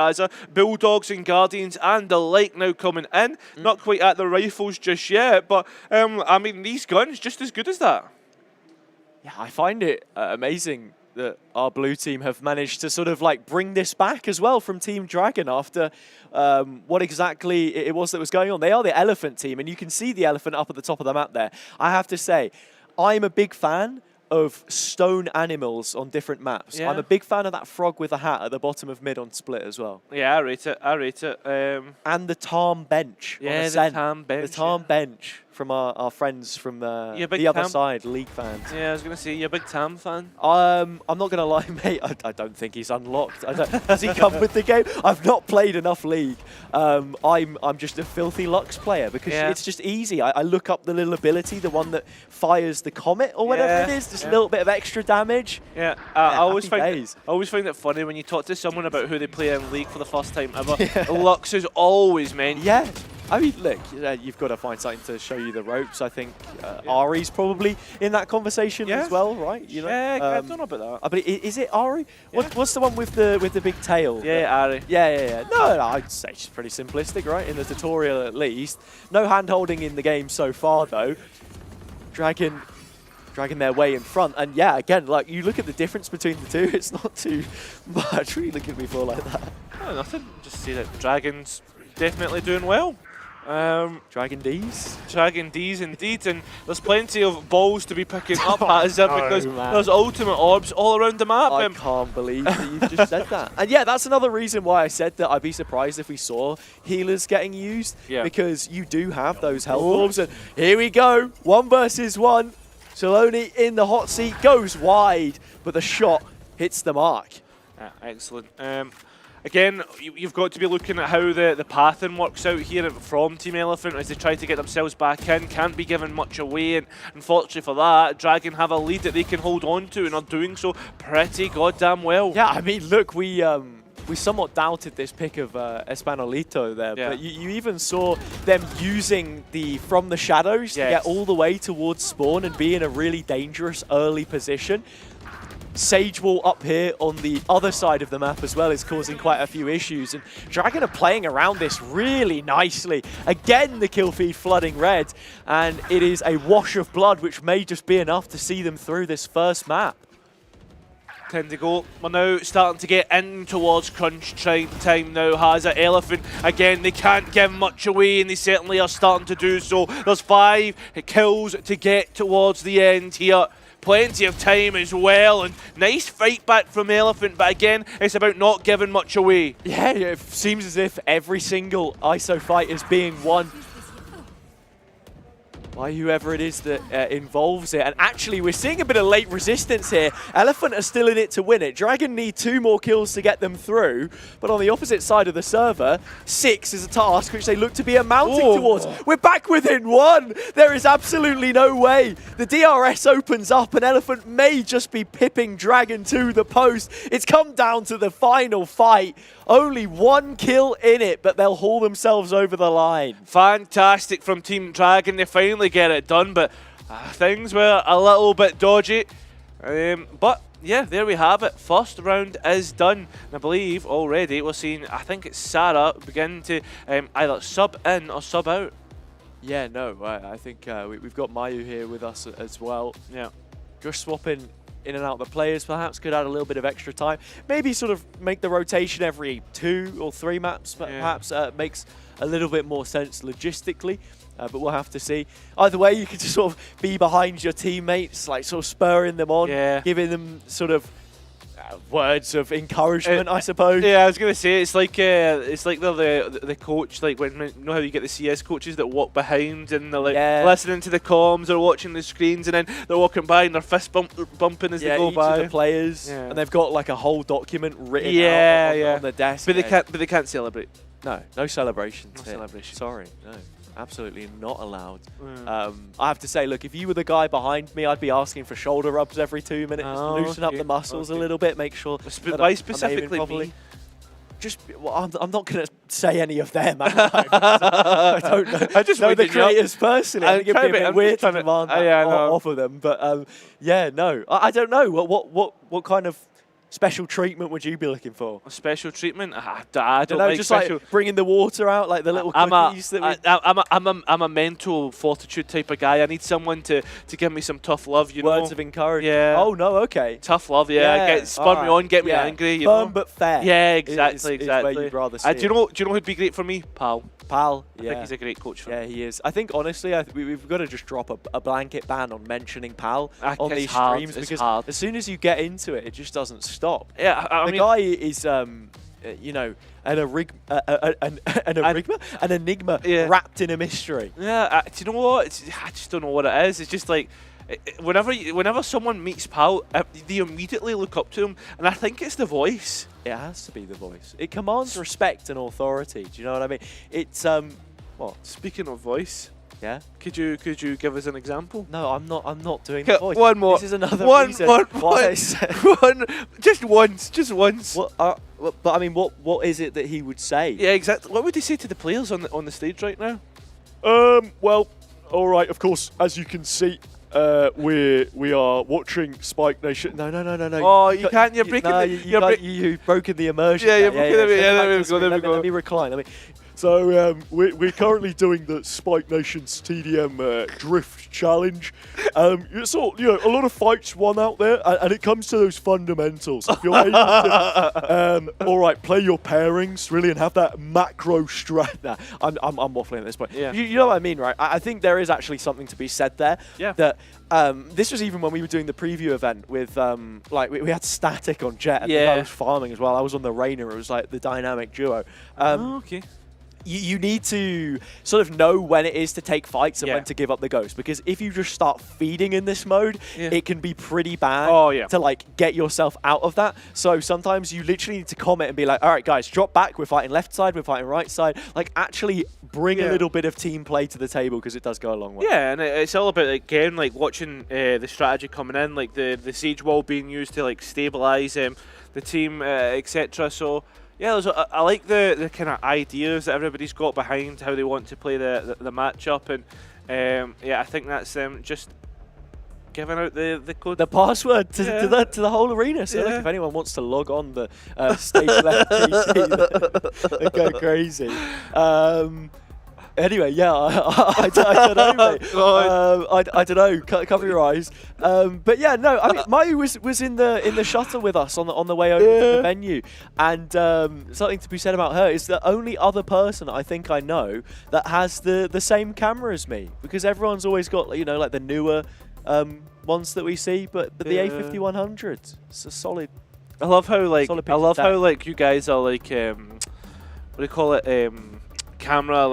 Bulldogs and Guardians and the like now coming in. Not quite at the rifles just yet, but I mean these guns just as good as that. Yeah, I find it amazing that our blue team have managed to sort of like bring this back as well from Team Dragon after what exactly it was that was going on. They are the elephant team, and you can see the elephant up at the top of the map there. I have to say, I'm a big fan of stone animals on different maps. Yeah. I'm a big fan of that frog with a hat at the bottom of mid on Split as well. Yeah, I rate it. And the Tarm bench. Yeah, the Tarm bench. The Tarm bench from our friends from the other side, League fans. Yeah, I was going to say, you're a big Tam fan? I'm not going to lie, mate. I don't think he's unlocked. Does he come with the game? I've not played enough League. I'm just a filthy Lux player because it's just easy. I look up the little ability, the one that fires the comet or whatever it is, just a little bit of extra damage. Yeah, I always find it funny when you talk to someone about who they play in League for the first time ever. Lux is always meant. Yeah. I mean, look, you've got to find something to show you the ropes. I think Ari's probably in that conversation as well, right? You know? Yeah, I don't know about that. But is it Ari? What's the one with the big tail? Yeah, Ari. Yeah. No, I'd say she's pretty simplistic, right? In the tutorial, at least. No hand-holding in the game so far, though. Dragon their way in front, and yeah, again, like you look at the difference between the two, it's not too much. What are you looking at me for like that? Oh, nothing. Just see that Dragon's definitely doing well. Dragon D's? Dragon D's indeed, and there's plenty of balls to be picking up at because there's ultimate orbs all around the map. I can't believe that you've just said that. And yeah, that's another reason why I said that I'd be surprised if we saw healers getting used, because you do have those health orbs. And here we go, 1 versus 1. Saloni in the hot seat, goes wide, but the shot hits the mark. Excellent. Again, you've got to be looking at how the pattern works out here from Team Elephant as they try to get themselves back in. Can't be giving much away, and unfortunately for that, Dragon have a lead that they can hold on to and are doing so pretty goddamn well. Yeah, I mean, look, we somewhat doubted this pick of Espanolito there, but you even saw them using the from the shadows to get all the way towards spawn and be in a really dangerous early position. Sage wall up here on the other side of the map as well is causing quite a few issues, and Dragon are playing around this really nicely. Again, the kill feed flooding red, and it is a wash of blood which may just be enough to see them through this first map. Tendigo, we're now starting to get in towards crunch time now. Has an Elephant. Again, they can't give much away, and they certainly are starting to do so. There's 5 kills to get towards the end here. Plenty of time as well, and nice fight back from Elephant, but again, it's about not giving much away. Yeah, it seems as if every single ISO fight is being won by whoever it is that involves it. And actually, we're seeing a bit of late resistance here. Elephant are still in it to win it. Dragon need 2 more kills to get them through. But on the opposite side of the server, 6 is a task which they look to be amounting towards. We're back within 1. There is absolutely no way. The DRS opens up and Elephant may just be pipping Dragon to the post. It's come down to the final fight. Only 1 kill in it, but they'll haul themselves over the line. Fantastic from Team Dragon. They finally get it done, but things were a little bit dodgy. But yeah, there we have it. First round is done. And I believe already we're seeing, I think it's Sarah begin to either sub in or sub out. Yeah, no, I think we've got Mayu here with us as well. Yeah. Just swapping in and out the players, perhaps could add a little bit of extra time. Maybe sort of make the rotation every 2 or 3 maps, but perhaps makes a little bit more sense logistically. But we'll have to see. Either way, you can just sort of be behind your teammates, like sort of spurring them on, giving them sort of words of encouragement, I suppose. Yeah, I was gonna say it's like they're the coach, like when you know how you get the CS coaches that walk behind and they're like listening to the comms or watching the screens, and then they're walking by and they're fist bumping as they go by. Of the players, and they've got like a whole document written out on the desk. But they can't celebrate. No celebrations. No celebration. Sorry, no. Absolutely not allowed. I have to say, look, if you were the guy behind me, I'd be asking for shoulder rubs every 2 minutes, just to loosen up the muscles a little bit, make sure that why specifically me? Just, well, I'm not going to say any of them. I don't know. I just know the creators personally. I think it'd be a bit weird to demand that off of them. But yeah, no, I don't know. What kind of special treatment would you be looking for? A special treatment? I don't like just special. Like bringing the water out, like the little cookies I'm a mental fortitude type of guy. I need someone to give me some tough love, you know. Words of encouragement. Yeah. Oh no, okay. Tough love, spur me on, get me angry. You Firm know? but fair. Yeah, exactly. Is where you'd rather see do you know who'd be great for me? Pal. I think he's a great coach for me. Yeah, he is. I think honestly, we've got to just drop a blanket ban on mentioning Pal on these streams, because as soon as you get into it, it just doesn't stop. Yeah, I mean, the guy is, you know, an enigma wrapped in a mystery. Yeah, do you know what? I just don't know what it is. It's just like, whenever someone meets Pal, they immediately look up to him, and I think it's the voice. It has to be the voice. It commands respect and authority. Do you know what I mean? It's what? Speaking of voice, yeah. Could you give us an example? No, I'm not doing the voice. One more. This is another reason just once. What? But I mean, what is it that he would say? Yeah, exactly. What would he say to the players on the stage right now? Well, all right. Of course, as you can see, we are watching Spike Nation. No. Oh, you can't. You're breaking. You've broken the immersion. Yeah, you're breaking. Yeah, there we go. Let me recline. So we're currently doing the Spike Nation's TDM Drift Challenge. It's all, a lot of fights won out there, and it comes to those fundamentals. If you're able to, all right, play your pairings really and have that macro strat. Nah, I'm waffling at this point. Yeah. You know what I mean, right? I think there is actually something to be said there. Yeah. That this was even when we were doing the preview event with like we had Static on Jet, and I was farming as well. I was on the Rainer. It was like the dynamic duo. Okay. You need to sort of know when it is to take fights and when to give up the ghost, because if you just start feeding in this mode, it can be pretty bad to like get yourself out of that. So sometimes you literally need to comment and be like, all right guys, drop back, we're fighting left side, we're fighting right side, like actually bring a little bit of team play to the table, because it does go a long way. Yeah, and it's all about, again, like watching the strategy coming in, like the siege wall being used to like stabilize the team, etc. So yeah, I like the kind of ideas that everybody's got behind how they want to play the matchup, and yeah, I think that's them just giving out the code, the password to the whole arena. So look, if anyone wants to log on the stage left PC, and go crazy. Anyway, yeah, I don't know, mate. I don't know. Cover your eyes. But yeah, no. I mean, Mayu was in the shuttle with us on the way over to the venue, and something to be said about her is the only other person I think I know that has the same camera as me, because everyone's always got like the newer ones that we see, but the A5100, it's a solid. I love how like you guys are like what do you call it? Camera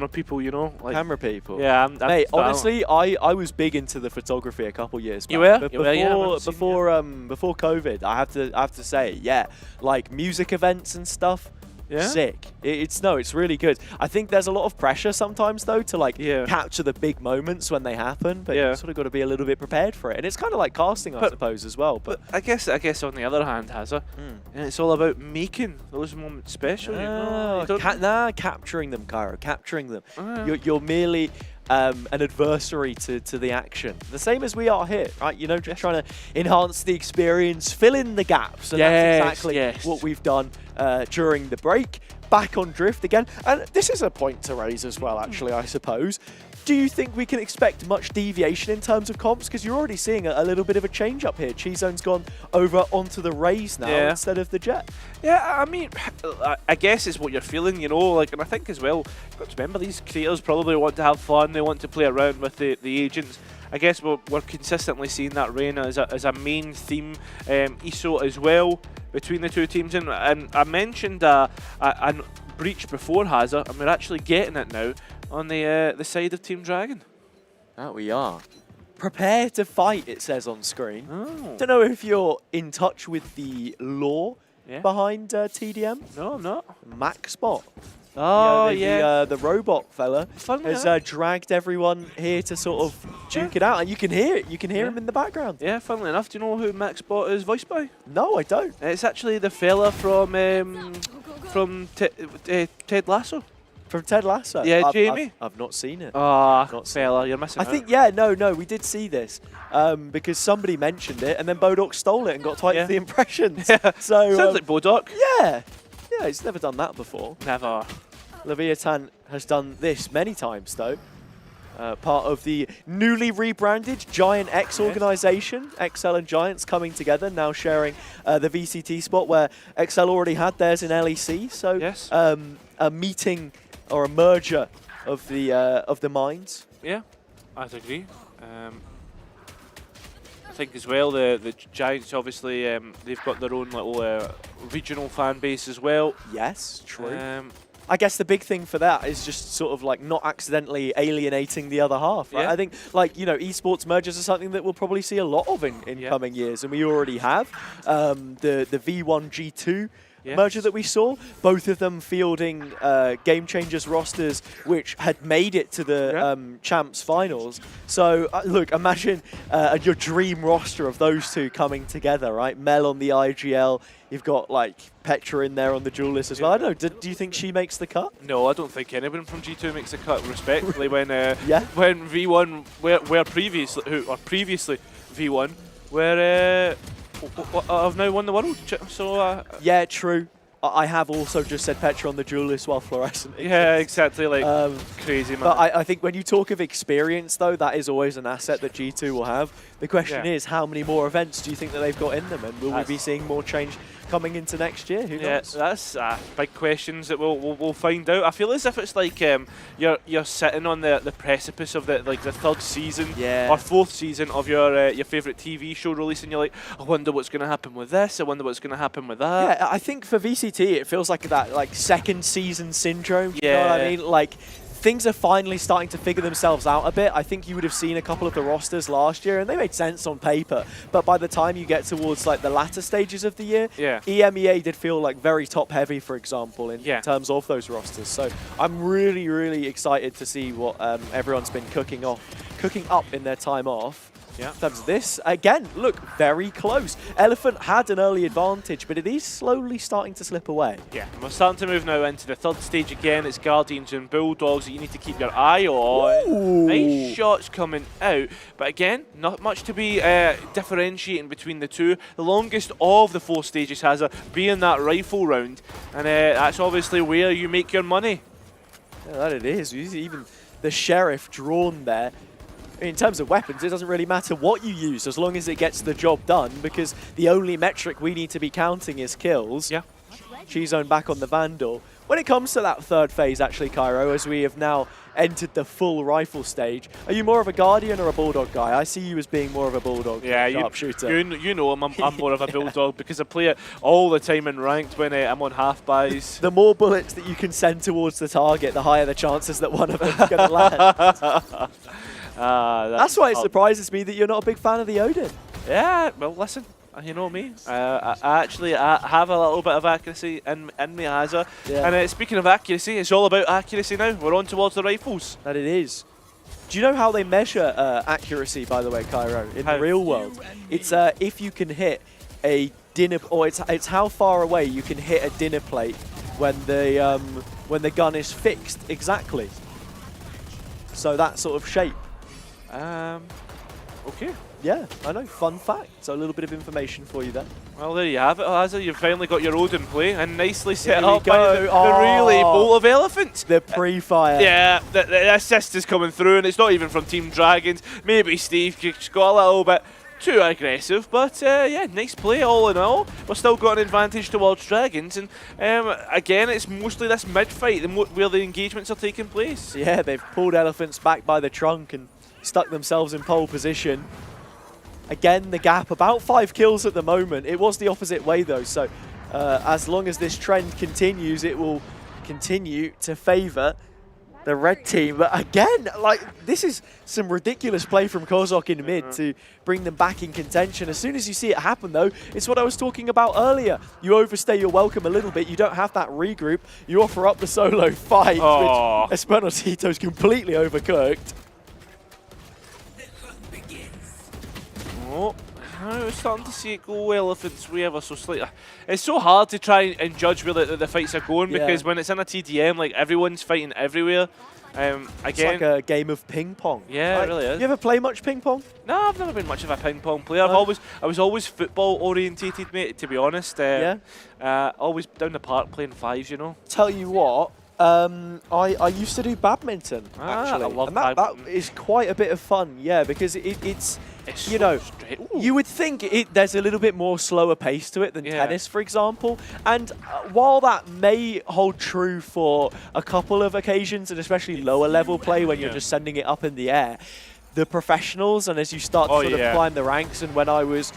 people, like camera people. Yeah, mate. Honestly, I was big into the photography a couple years back. You were? Before COVID, I have to say, yeah, like music events and stuff. Yeah. Sick. It's really good. I think there's a lot of pressure sometimes though to like capture the big moments when they happen, but you sort of got to be a little bit prepared for it. And it's kind of like casting, I suppose, as well. But I guess on the other hand, Hazza, and it's all about making those moments special. Capturing them, Cairo. Capturing them. You're merely an adversary to the action. The same as we are here, right? Just trying to enhance the experience, fill in the gaps. And that's exactly what we've done during the break. Back on Drift again. And this is a point to raise as well, actually, I suppose. Do you think we can expect much deviation in terms of comps? Because you're already seeing a little bit of a change up here. Chizone's gone over onto the Raze now instead of the Jet. Yeah, I mean, I guess it's what you're feeling, and I think as well, you've got to remember these creators probably want to have fun, they want to play around with the agents. I guess we're consistently seeing that Reina as a main theme, ESO as well, between the two teams. And I mentioned a breach before, Hazza, and we're actually getting it now on the side of Team Dragon. That we are. Prepare to fight, it says on screen. Oh. Don't know if you're in touch with the lore behind TDM. No, I'm not. MacSpot. Oh, the robot fella has dragged everyone here to sort of duke it out, and you can hear it. You can hear him in the background. Yeah, funnily enough, do you know who MacSpot is voiced by? No, I don't. It's actually the fella from Ted Lasso. From Ted Lasso? Yeah, Jamie. I've not seen it. Fella, you're missing out. I think, no, we did see this because somebody mentioned it, and then Bodok stole it and got twice the impressions. Yeah. So sounds like Bodok. Yeah. Yeah, he's never done that before. Never. Leviathan has done this many times, though. Part of the newly rebranded Giant X organization. XL and Giants coming together, now sharing the VCT spot where XL already had theirs in LEC. So a meeting or a merger of the minds. Yeah, I'd agree. I think as well the Giants obviously they've got their own little regional fan base as well. Yes, true. I guess the big thing for that is just sort of like not accidentally alienating the other half. Right? I think esports mergers are something that we'll probably see a lot of in coming years, and we already have. The V1 G2 merger that we saw, both of them fielding Game Changers rosters which had made it to the Champs finals. So look, imagine your dream roster of those two coming together, right? Mel on the IGL, you've got like Petra in there on the dual list as well. I don't know, do you think she makes the cut? No, I don't think anyone from G2 makes the cut, respectfully, when V1 were previously V1 were have now won the world. So yeah, true. I have also just said Petra on the duelist while Fluorescent. Yeah, exactly. Like crazy, man. But I think when you talk of experience, though, that is always an asset that G2 will have. The question is, how many more events do you think that they've got in them, and will we be seeing more change coming into next year? Who knows? That's big questions that we'll find out. I feel as if it's like you're sitting on the precipice of the third season or fourth season of your favourite TV show release, and you're like, I wonder what's going to happen with this. I wonder what's going to happen with that. Yeah, I think for VCT it feels like that second season syndrome. Yeah, you know what I mean? Like, things are finally starting to figure themselves out a bit. I think you would have seen a couple of the rosters last year, and they made sense on paper. But by the time you get towards like the latter stages of the year, EMEA did feel like very top heavy, for example, in terms of those rosters. So I'm really, really excited to see what everyone's been cooking up in their time off. In terms of this, again, look, very close. Elephant had an early advantage, but it is slowly starting to slip away. Yeah, we're starting to move now into the third stage again. It's Guardians and Bulldogs that you need to keep your eye on. Ooh. Nice shots coming out, but again, not much to be differentiating between the two. The longest of the 4 stages has being that rifle round, and that's obviously where you make your money. Yeah, that it is. Even the Sheriff drawn there. In terms of weapons, it doesn't really matter what you use as long as it gets the job done, because the only metric we need to be counting is kills. Yeah. G-Zone back on the Vandal. When it comes to that third phase, actually, Cairo, as we have now entered the full rifle stage, are you more of a Guardian or a Bulldog guy? I see you as being more of a Bulldog sharpshooter. You know I'm more of a Bulldog because I play it all the time in ranked when I'm on half buys. The more bullets that you can send towards the target, the higher the chances that one of them is going to land. That's why it surprises me that you're not a big fan of the Odin. Yeah, well, listen, you know me. I actually have a little bit of accuracy in me, Hazza. Yeah. And speaking of accuracy, it's all about accuracy now. We're on towards the rifles. That it is. Do you know how they measure accuracy, by the way, Cairo, in the real world? It's if you can hit a dinner, or it's how far away you can hit a dinner plate when the gun is fixed exactly. So that sort of shape. Okay. Yeah, I know. Fun fact. So a little bit of information for you there. Well, there you have it, Hazza. You've finally got your Odin play and nicely set Here we up by the relay bolt of elephants. The pre-fire. Yeah, the assist is coming through, and it's not even from Team Dragons. Maybe Steve got a little bit too aggressive, but yeah, nice play all in all. We're still got an advantage towards Dragons, and again, it's mostly this mid-fight where the engagements are taking place. Yeah, they've pulled Elephants back by the trunk and stuck themselves in pole position. Again, the gap, about 5 kills at the moment. It was the opposite way, though, so as long as this trend continues, it will continue to favour the red team. But again, like, this is some ridiculous play from Kozok in mid to bring them back in contention. As soon as you see it happen, though, it's what I was talking about earlier. You overstay your welcome a little bit. You don't have that regroup. You offer up the solo fight, which Esperantito's completely overcooked. Oh, we're starting to see it go Elephants' way ever so slightly. It's so hard to try and judge where the fights are going because when it's in a TDM, like, everyone's fighting everywhere. Again, it's like a game of ping pong. Yeah, like, it really is. You ever play much ping pong? No, I've never been much of a ping pong player. I was always football orientated, mate. To be honest, always down the park playing fives, you know. Tell you what. I used to do badminton, actually. I love and that is quite a bit of fun, yeah, because it's you know, you would think there's a little bit more slower pace to it than tennis, for example. And while that may hold true for a couple of occasions, and especially lower level play when you're just sending it up in the air, the professionals, and as you start to sort of climb the ranks, and when I was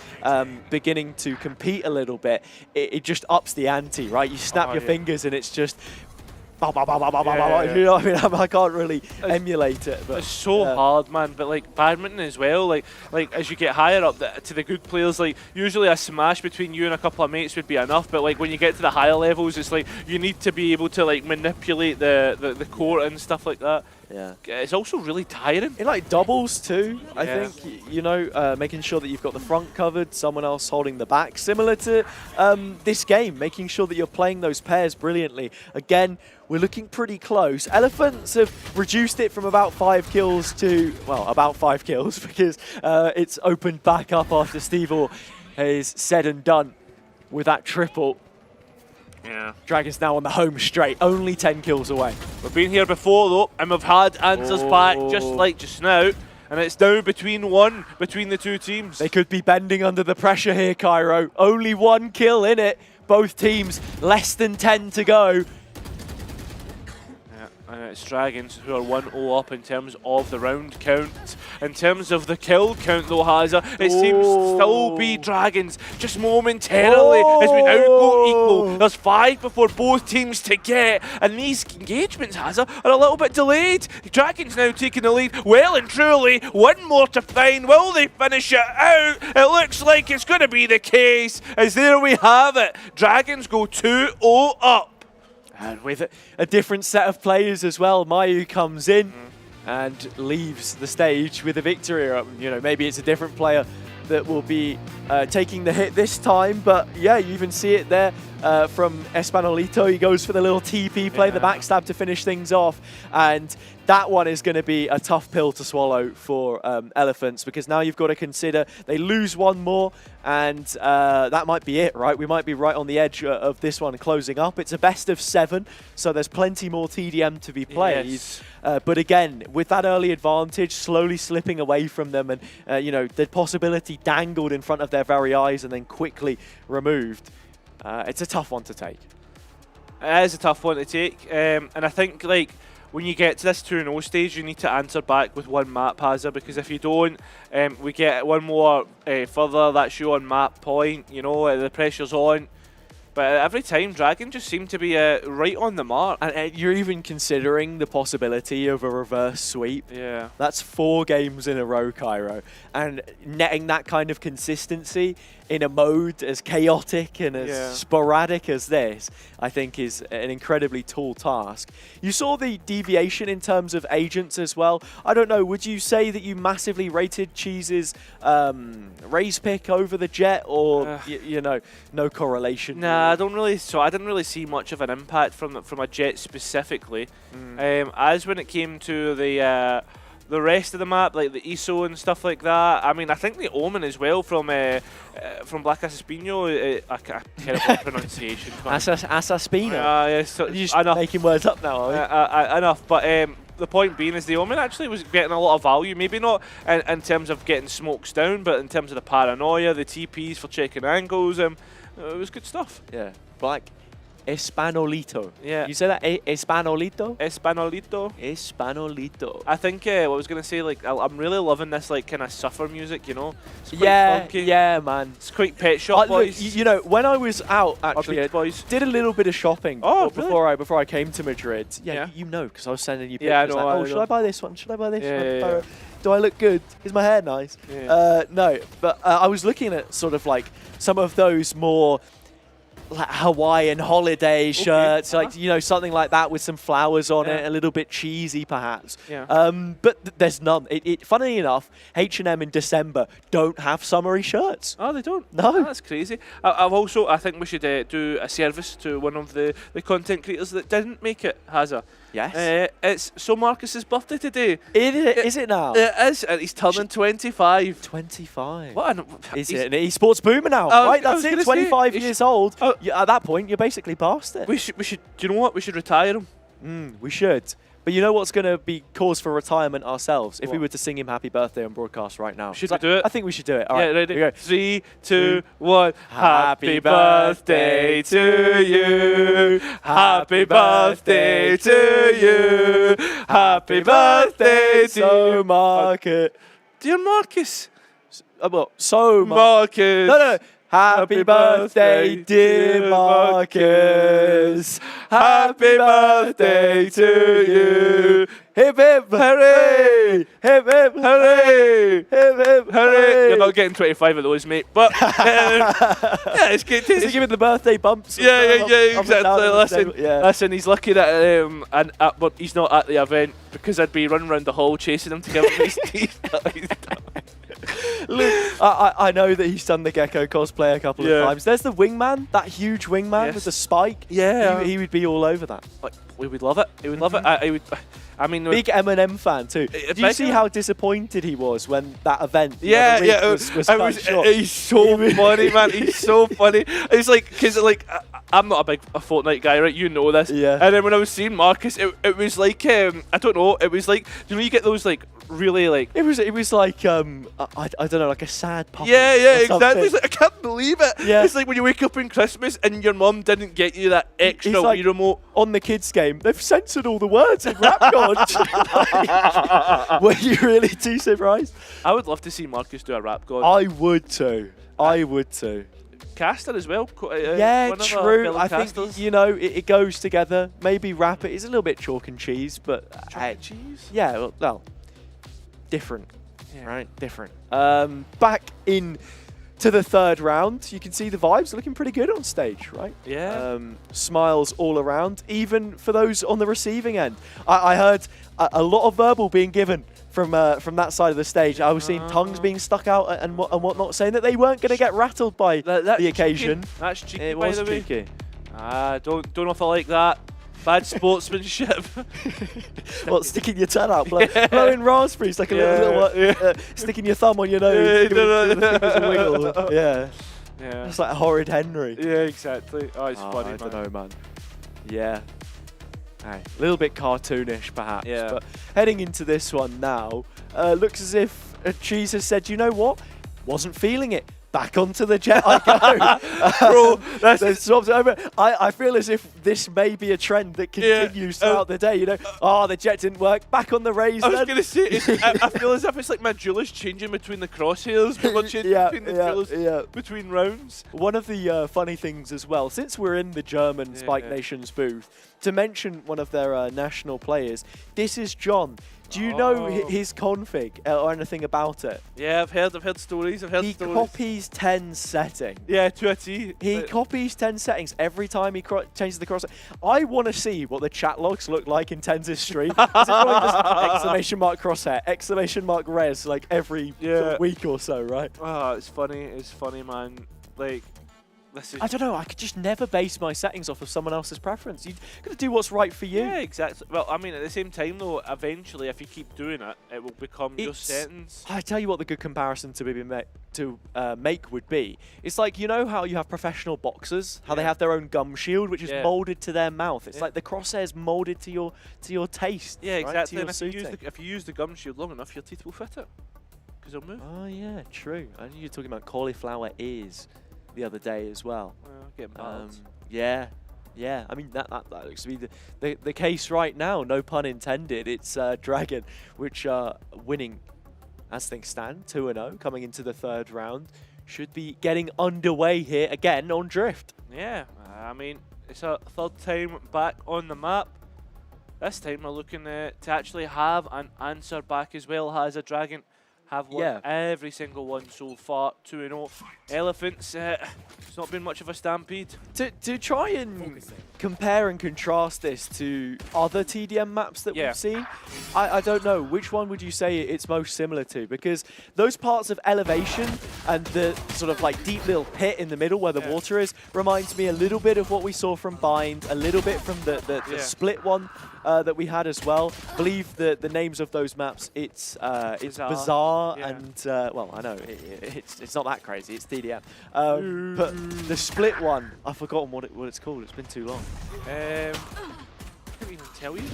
beginning to compete a little bit, it just ups the ante, right? You snap your fingers and it's just you know what I mean? I can't really emulate it. But it's so hard, man. But like badminton as well, like as you get higher up to the good players, like usually a smash between you and a couple of mates would be enough. But like when you get to the higher levels, it's like you need to be able to like manipulate the court and stuff like that. Yeah, it's also really tiring. In like doubles too, I think, you know, making sure that you've got the front covered, someone else holding the back, similar to this game, making sure that you're playing those pairs brilliantly. Again, we're looking pretty close. Elephants have reduced it from about 5 kills to, well, about 5 kills because it's opened back up after Steve is said and done with that triple. Yeah. Dragons now on the home straight, only 10 kills away. We've been here before though, and we've had answers back just like just now. And it's now between the two teams. They could be bending under the pressure here, Cairo. Only 1 kill in it. Both teams less than 10 to go. And it's Dragons who are 1-0 up in terms of the round count. In terms of the kill count though, Hazza, it seems to still be Dragons just momentarily as we now go equal. There's 5 before both teams to get, and these engagements, Hazza, are a little bit delayed. Dragons now taking the lead well and truly. 1 more to find. Will they finish it out? It looks like it's going to be the case, as there we have it. Dragons go 2-0 up. And with a different set of players as well, Mayu comes in and leaves the stage with a victory. You know, maybe it's a different player that will be taking the hit this time, but yeah, you even see it there from Espanolito. He goes for the little TP play, the backstab to finish things off, and that one is going to be a tough pill to swallow for Elephants, because now you've got to consider they lose 1 more, and that might be it, right? We might be right on the edge of this one closing up. It's a best of 7, so there's plenty more TDM to be played. Yes. But again, with that early advantage slowly slipping away from them, and you know, the possibility dangled in front of their very eyes and then quickly removed, it's a tough one to take. It is a tough one to take, and I think like when you get to this 2-0 stage, you need to answer back with 1 map, Hazza, because if you don't, we get 1 more further, that's you on map point, you know, the pressure's on. But every time, Dragon just seem to be right on the mark. And you're even considering the possibility of a reverse sweep. Yeah. That's 4 games in a row, Cairo. And netting that kind of consistency in a mode as chaotic and as sporadic as this, I think is an incredibly tall task. You saw the deviation in terms of agents as well. I don't know, would you say that you massively rated Cheese's raise pick over the Jet, or you know, no correlation? Nah, I didn't really see much of an impact from a Jet specifically. As when it came to the rest of the map, like the ISO and stuff like that. I mean, I think the Omen as well from Black Asaspino. Terrible pronunciation. Asaspino? Yeah, so you're just making words up now, are you? Enough, but the point being is the Omen actually was getting a lot of value. Maybe not in terms of getting smokes down, but in terms of the paranoia, the TPs for checking angles. It was good stuff. Yeah, Black Espanolito. Yeah. You say that? Espanolito? Espanolito. Espanolito. I think what I was going to say, like, I'm really loving this, like, kind of suffer music, you know? It's quite funky. Yeah, man. It's quite Pet Shop Boys. Look, you know, when I was out, actually, I did a little bit of shopping before I came to Madrid. Yeah. You know, because I was sending you pictures. Yeah, I know, like, should I buy this one? Should I buy this one? Yeah. Do I look good? Is my hair nice? No, but I was looking at sort of like some of those more like Hawaiian holiday shirts, like, you know, something like that with some flowers on it, a little bit cheesy perhaps. But there's none. Funnily enough, H&M in December don't have summery shirts. Oh, they don't? No. Oh, that's crazy. I think we should do a service to one of the content creators that didn't make it, Hazza. Yes. It's So Marcus's birthday today. Is it now? It is, and he's turning 25. 25. What? Is it an esports boomer now? Right, that's it. 25 years old. At that point, you're basically past it. We should. Do you know what? We should retire him. We should. But you know what's going to be cause for retirement ourselves? If we were to sing him happy birthday on broadcast right now. Should we do it? I think we should do it. All right, ready? Here we go. 3, 2, 1. Happy birthday to you. Happy birthday to you. Happy birthday to Marcus. Dear Marcus. Marcus. No. Happy birthday, dear Marcus. Happy birthday to you. Hip hip hooray! Hip hip hooray! Hip hip hooray! You're not getting 25 of those, mate. But it's good. Is he giving the birthday bumps? Yeah, exactly. Listen, he's lucky that but he's not at the event, because I'd be running around the hall chasing him to give him his teeth. Look, I know that he's done the Gecko cosplay a couple of times. There's the wingman, that huge wingman with the spike. Yeah. He would be all over that. Like, we would love it. He would love it. I mean, big Eminem fan too. Did you see how disappointed he was when that event? Was he's so funny, man. He's so funny. It's like, because like I'm not a Fortnite guy, right? You know this. Yeah. And then when I was seeing Marcus, it was like I don't know. It was like, you know, you get those like really like. It was like I don't know, like a sad puppy. Yeah, or exactly. something. It's like, I can't believe it. Yeah. It's like when you wake up in Christmas and your mum didn't get you that extra He's like, Wii remote. On the kids' game, they've censored all the words in Rap God. Like, were you really too surprised? I would love to see Marcus do a Rap God. I would too. I would too. Caster as well. Yeah, one of our true. fellow I casters. think, you know, it goes together. Maybe Rap it is a little bit chalk and cheese, but Cheese. yeah, well, different, Yeah. right? Different. Back in to the third round, you can see the vibes looking pretty good on stage, right? Yeah. Smiles all around, even for those on the receiving end. I heard a lot of verbal being given from that side of the stage. I was seeing tongues being stuck out and whatnot, saying that they weren't going to get rattled by the occasion. Cheeky. That's cheeky, It by was the way. cheeky. Don't know if I like that. Bad sportsmanship. What, sticking your tongue out, blowing raspberries like a little sticking your thumb on your nose, giving the fingers a wiggle. Yeah, Yeah. it's like horrid Henry. Yeah, exactly. Oh, it's funny, I man. don't know, man. Yeah. A little bit cartoonish, perhaps. Yeah. But heading into this one now, looks as if Cheese has said, you know what? Wasn't feeling it. Back onto the jet I go. Bro, they've swapped it over. I feel as if this may be a trend that continues throughout the day. You know, the jet didn't work. Back on the raise. I was going to say, I feel as if it's like my jeweler's changing between the crosshairs, but we're changing between the jewelers between rounds. One of the funny things as well, since we're in the German Spike Nations booth, to mention one of their national players, this is John. Do you know his config or anything about it? Yeah, I've heard stories. He copies 10 settings. Yeah, to a T. He copies 10 settings every time he changes the cross. I want to see what the chat logs look like in 10's stream. Is it probably just exclamation mark crosshair, exclamation mark res, like every sort of week or so, right? Oh, it's funny. It's funny, man. Like, I don't know, I could just never base my settings off of someone else's preference. You've got to do what's right for you. Yeah, exactly. Well, I mean, at the same time, though, eventually, if you keep doing it, it will become your settings. I tell you what the good comparison to make would be. It's like, you know how you have professional boxers, how they have their own gum shield, which is molded to their mouth. It's like the crosshairs molded to your taste. Yeah, exactly. Right? And if you use the gum shield long enough, your teeth will fit it. Because they'll move. Oh, yeah, true. I knew you were talking about cauliflower ears the other day as well. Yeah. I mean that looks to be the case right now. No pun intended. It's Dragon, which are winning as things stand, 2-0, coming into the third round. Should be getting underway here again on Drift. Yeah, I mean it's a third time back on the map. This time we're looking to actually have an answer back as well as a Dragon. Have won every single one so far, 2-0. Elephants, it's not been much of a stampede. To try and compare and contrast this to other TDM maps that we've seen, I don't know, which one would you say it's most similar to? Because those parts of elevation and the sort of like deep little pit in the middle where the water is reminds me a little bit of what we saw from Bind, a little bit from the split one that we had as well. I believe the names of those maps, it's Bizarre and, well, I know, it's not that crazy, it's TDM. But the split one, I've forgotten what it's called, it's been too long. I can't even tell you.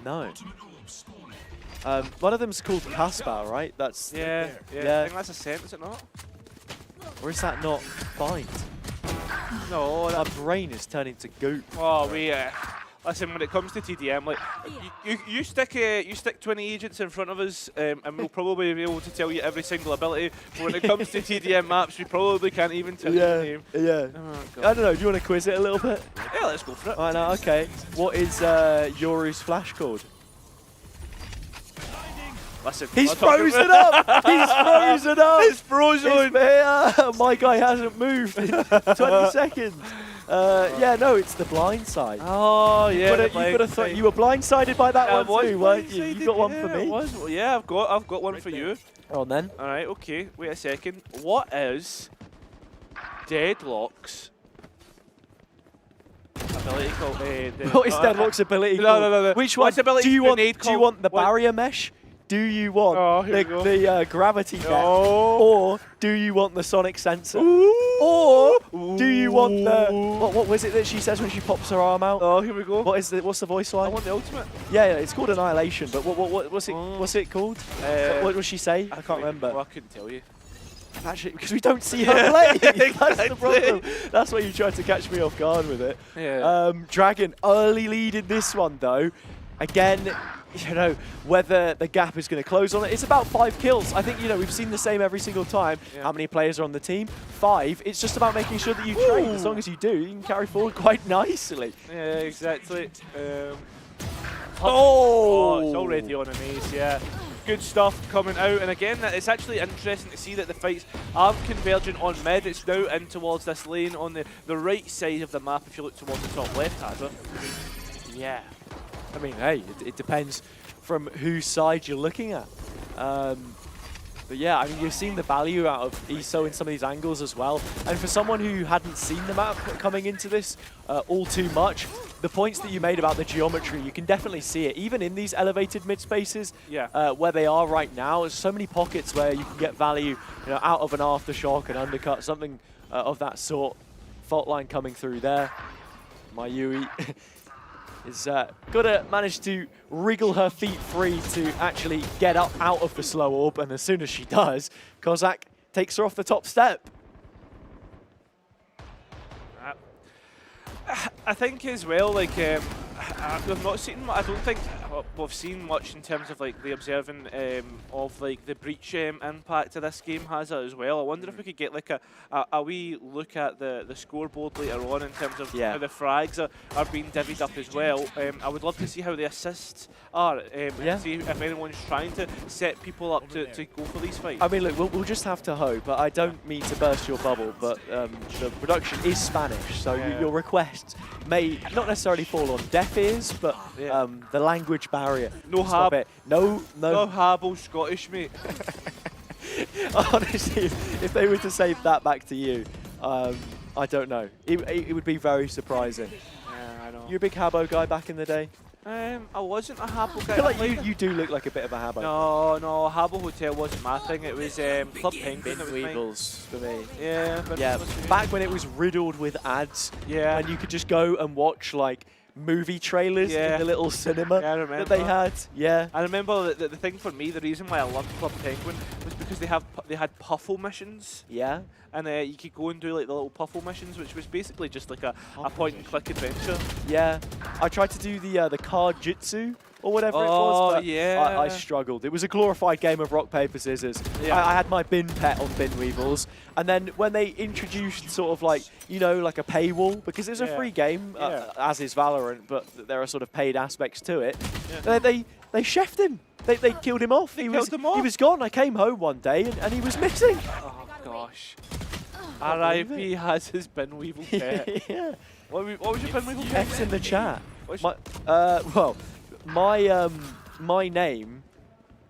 No. One of them's called Caspar, right? That's I think that's a scent, is it not? Or is that not Bind? No, my brain is turning to goop. Oh, listen, when it comes to TDM, like you stick 20 agents in front of us, and we'll probably be able to tell you every single ability. But when it comes to TDM maps, we probably can't even tell you the name. Yeah. Oh, I don't know. Do you want to quiz it a little bit? Yeah, let's go for it. Right now, okay. What is Yoru's flash called? Listen, he's frozen up! He's frozen up! It's frozen! My guy hasn't moved in 20 seconds. Yeah, no, it's the blind side. Oh, yeah. You were blindsided by that one too, weren't you? You got one for me? Well, yeah, I've got one for you. On then. All right, okay. Wait a second. What is Deadlock's ability called? What is Deadlock's ability called? No. Which one? Ability Do you want the barrier mesh? Do you want the gravity deck, No. or do you want the sonic sensor, or do you want the what was it that she says when she pops her arm out? Oh, here we go. What's the voice line? I want the ultimate. Yeah, it's called Annihilation, but what's it called? What does she say? I can't remember. Well, I couldn't tell you. Actually, because we don't see her play. That's the problem. That's why you tried to catch me off guard with it. Yeah. Dragon, early lead in this one, though. Again, you know, whether the gap is going to close on it. It's about 5 kills. I think, you know, we've seen the same every single time. Yeah. How many players are on the team? 5. It's just about making sure that you trade. As long as you do, you can carry forward quite nicely. Yeah, exactly. Oh! It's already on an ace, yeah. Good stuff coming out, and again, it's actually interesting to see that the fights aren't converging on mid. It's now in towards this lane on the right side of the map if you look towards the top left, Hazard. Yeah. I mean, hey, it depends from whose side you're looking at. But yeah, I mean, you've seen the value out of ESO in some of these angles as well. And for someone who hadn't seen the map coming into this all too much, the points that you made about the geometry, you can definitely see it. Even in these elevated mid spaces, where they are right now, there's so many pockets where you can get value, you know, out of an aftershock, an undercut, something of that sort. Fault line coming through there. My Yui is gotta manage to wriggle her feet free to actually get up out of the slow orb, and as soon as she does, Kozak takes her off the top step. I think as well, like, we've not seen, I don't think we've seen much in terms of like the observing of like the breach impact of this game has it as well. I wonder if we could get like a wee look at the scoreboard later on in terms of how the frags are being divvied up as well. I would love to see how the assists are, and see if anyone's trying to set people up to go for these fights. I mean, look, we'll just have to hope, but I don't mean to burst your bubble, but the production is Spanish, so your requests may not necessarily fall on deaf ears, but the language barrier. No hab. It. No Habble Scottish, mate. Honestly, if they were to say that back to you, I don't know. It would be very surprising. Yeah, I know. You a big Habbo guy back in the day? I wasn't a Habbo guy. I feel like you do look like a bit of a Habbo. No, Habbo Hotel wasn't my thing. It was Club Penguin. Weevils for me. Yeah, back when it was riddled with ads. Yeah. And you could just go and watch like movie trailers in the little cinema that they had. Yeah. I remember the thing for me, the reason why I loved Club Penguin was because they had puffle missions. Yeah. And you could go and do like the little puffle missions, which was basically just like a point and click adventure. Yeah. I tried to do the card jitsu or whatever it was, but I struggled. It was a glorified game of rock, paper, scissors. Yeah. I had my bin pet on Bin Weevils, and then when they introduced sort of like, you know, like a paywall, because it's a free game, as is Valorant, but there are sort of paid aspects to it, they chefed him. They killed him off. He was gone. I came home one day and he was missing. Oh, gosh. R.I.P. has his Bin Weevil pet. Yeah. What was your Bin Weevil pet? X in the chat. My name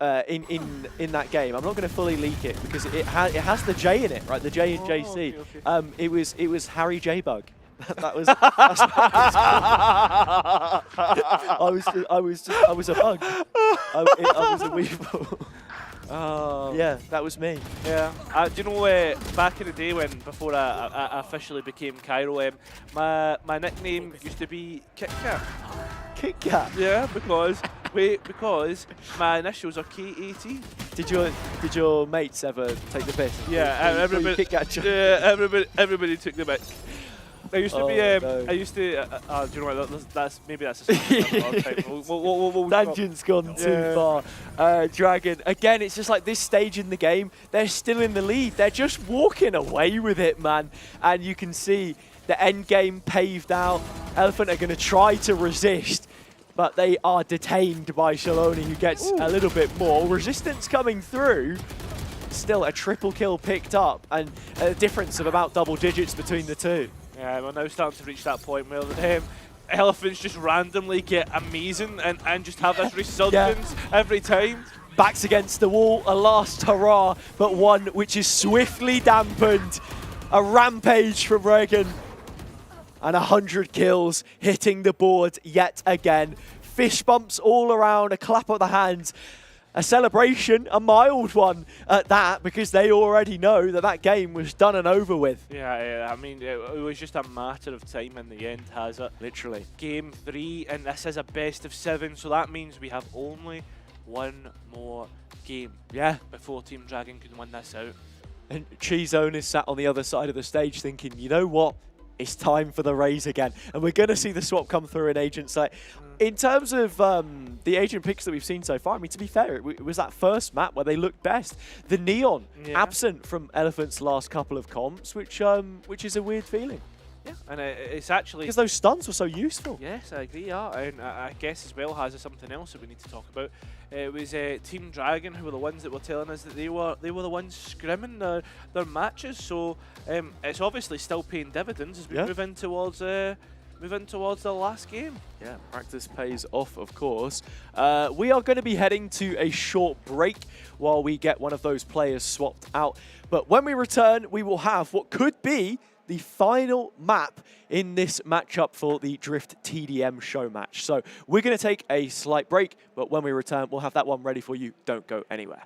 in that game, I'm not going to fully leak it because it has the J in it, right? The J in JC. Okay. It was Harry J Bug. That was. I was a bug. I was a weevil. Yeah, that was me. Yeah. Do you know back in the day before I officially became Cairo, my nickname used to be Kit Kat. Kit Kat? Yeah, because my initials are KAT. Did your mates ever take the piss? Yeah, everybody took the mic. I used to be. No. I used to. Do you know what? That's a story. Tangent's gone too far. Dragon. Again, it's just like this stage in the game. They're still in the lead. They're just walking away with it, man. And you can see the end game paved out. Elephant are going to try to resist, but they are detained by Shaloni, who gets a little bit more resistance coming through. Still a triple kill picked up, and a difference of about double digits between the two. Yeah, we're now starting to reach that point where elephants just randomly get amazing and just have this resurgence every time. Backs against the wall, a last hurrah, but one which is swiftly dampened. A rampage from Reagan. And 100 kills hitting the board yet again. Fist bumps all around, a clap of the hands. a celebration, a mild one at that, because they already know that that game was done and over with. Yeah, I mean, it was just a matter of time in the end, has it? Literally. Game 3, and this is a best of 7, so that means we have only one more game before Team Dragon can win this out. And Cheezone is sat on the other side of the stage thinking, you know what? It's time for the Raze again. And we're going to see the swap come through in Agent side. In terms of the Agent picks that we've seen so far, I mean, to be fair, it was that first map where they looked best. The Neon, absent from Elephant's last couple of comps, which is a weird feeling. Yeah, and it's actually... Because those stuns were so useful. Yes, I agree, and I guess as well has something else that we need to talk about. It was Team Dragon who were the ones that were telling us that they were the ones scrimming their matches, so it's obviously still paying dividends as we move in towards the last game. Yeah, practice pays off, of course. We are going to be heading to a short break while we get one of those players swapped out. But when we return, we will have what could be the final map in this matchup for the Drift TDM show match. So we're going to take a slight break, but when we return, we'll have that one ready for you. Don't go anywhere.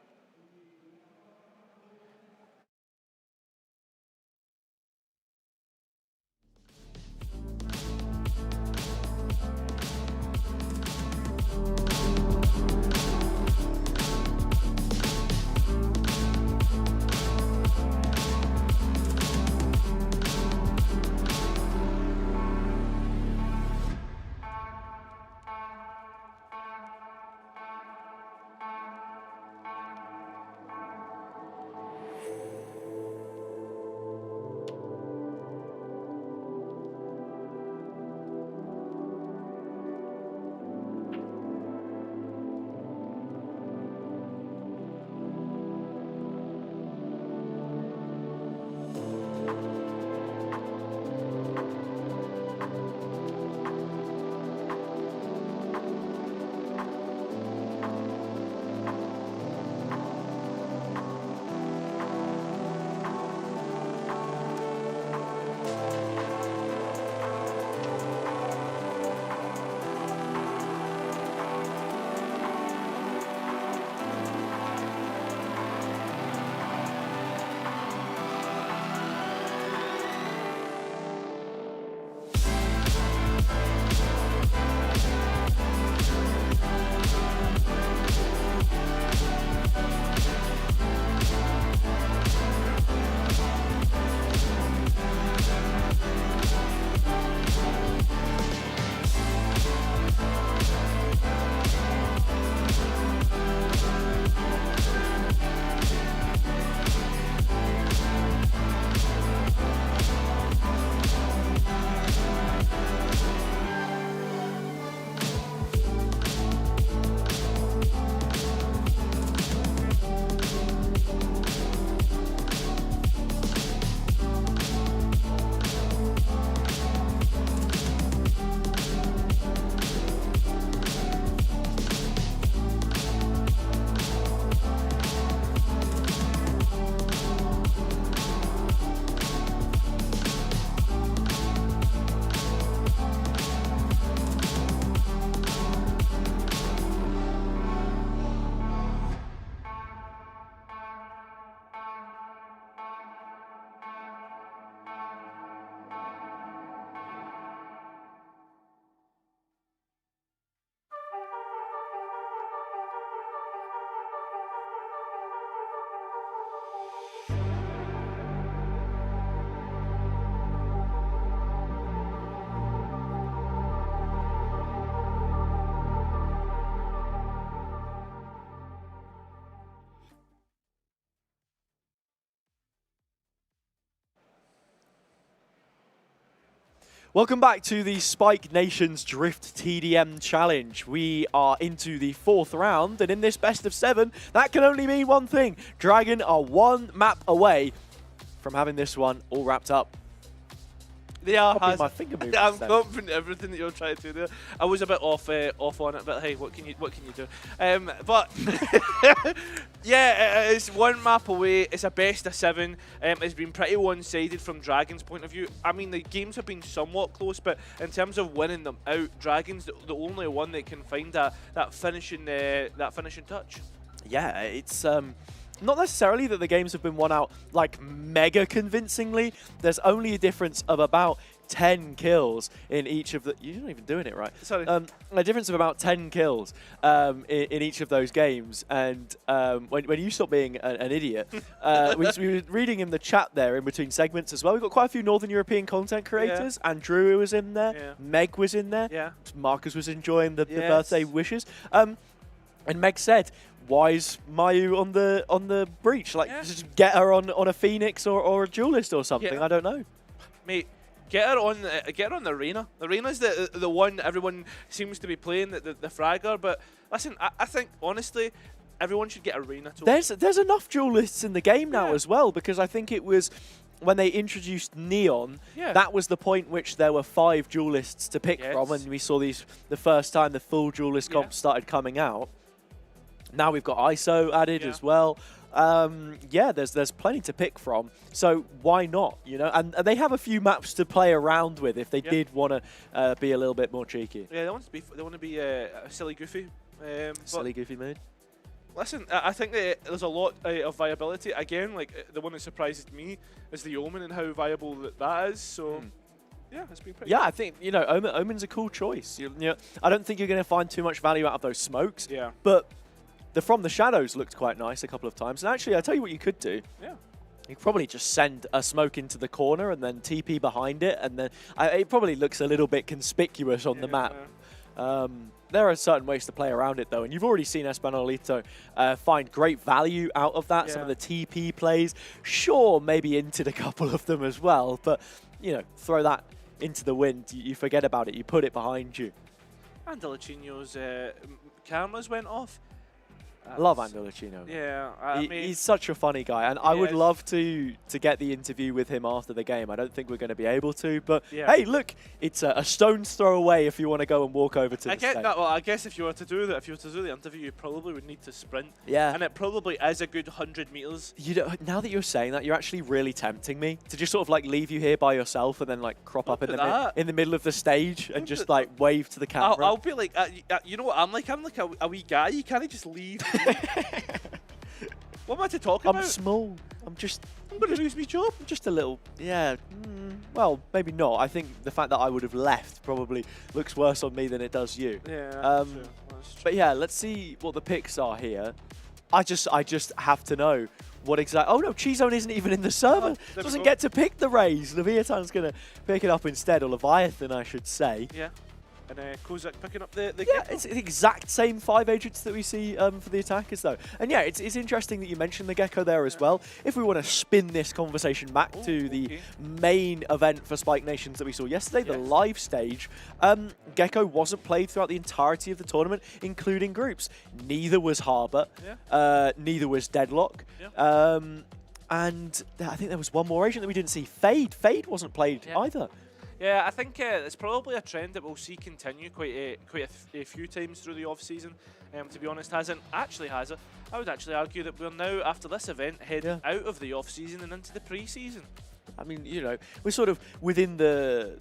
Welcome back to the Spike Nations Drift TDM Challenge. We are into the 4th round, and in this best of 7, that can only mean one thing. Dragon are one map away from having this one all wrapped up. They are. My finger moves. I'm confident in everything that you're trying to do there. I was a bit off on it, but hey, what can you do? But yeah, it's one map away. It's a best of 7. It's been pretty one-sided from Dragon's point of view. I mean, the games have been somewhat close, but in terms of winning them out, Dragon's the only one that can find that finishing touch. Yeah, it's not necessarily that the games have been won out like mega convincingly. There's only a difference of about 10 kills in each of the... You're not even doing it right. Sorry. A difference of about 10 kills in each of those games. And when you stop being an idiot, we were reading in the chat there in between segments as well. We've got quite a few Northern European content creators. Yeah. Andrew was in there. Yeah. Meg was in there. Yeah. Marcus was enjoying the birthday wishes. And Meg said, why is Mayu on the breach? Like, just get her on a Phoenix or a Duelist or something. Yeah. I don't know. Mate, get her on the arena. The arena's the one everyone seems to be playing, the fragger. But listen, I think honestly, everyone should get arena too. There's enough Duelists in the game now as well, because I think it was when they introduced Neon, that was the point which there were 5 Duelists to pick from, and we saw these the first time the full Duelist comp started coming out. Now we've got ISO added as well. There's plenty to pick from. So why not? You know, and they have a few maps to play around with if they did want to be a little bit more cheeky. Yeah, they want to be silly goofy. Silly goofy mood. Listen, I think that there's a lot of viability. Again, like the one that surprises me is the Omen and how viable that is. So. Yeah, it's been pretty good. I think, you know, Omen's a cool choice. You know, I don't think you're going to find too much value out of those smokes. Yeah. But the From the Shadows looked quite nice a couple of times. And actually, I'll tell you what you could do. Yeah. You could probably just send a smoke into the corner and then TP behind it. And then it probably looks a little bit conspicuous on the map. There are certain ways to play around it, though. And you've already seen Espanolito find great value out of that. Some of the TP plays. Sure, maybe inted a couple of them as well. But, you know, throw that into the wind. You forget about it. You put it behind you. And Delacino's cameras went off. Love Andolacino. Yeah, I mean, he's such a funny guy, and I would love to get the interview with him after the game. I don't think we're going to be able to, but hey, look, it's a stone's throw away if you want to go and walk over to the stage. Well, I guess if you were to do that, if you were to do the interview, you probably would need to sprint. Yeah, and it probably is a good 100 meters. You know, now that you're saying that, you're actually really tempting me to just sort of like leave you here by yourself and then like crop up in the middle of the stage and just like wave to the camera. I'll be like, you know what I'm like? I'm like a wee guy. You can't just leave. What am I to talk about? I'm small. I'm going to lose my job. I'm just a little, well, maybe not. I think the fact that I would have left probably looks worse on me than it does you. Yeah, that's true. But yeah, let's see what the picks are here. I just have to know what exactly... Oh no, Cheezone isn't even in the server. Doesn't get to pick the Raze. Leviathan's going to pick it up instead, or Leviathan, I should say. Yeah. And Kozak picking up the it's the exact same 5 agents that we see for the attackers, though. And yeah, it's interesting that you mentioned the Gecko there as well. If we want to spin this conversation back to the main event for Spike Nations that we saw yesterday, the live stage, Gecko wasn't played throughout the entirety of the tournament, including groups. Neither was Harbour, neither was Deadlock. And I think there was one more agent that we didn't see. Fade. Fade wasn't played either. Yeah, I think it's probably a trend that we'll see continue quite a few times through the off-season. To be honest, has it? I would actually argue that we're now, after this event, heading out of the off-season and into the pre-season. I mean, you know, we're sort of within the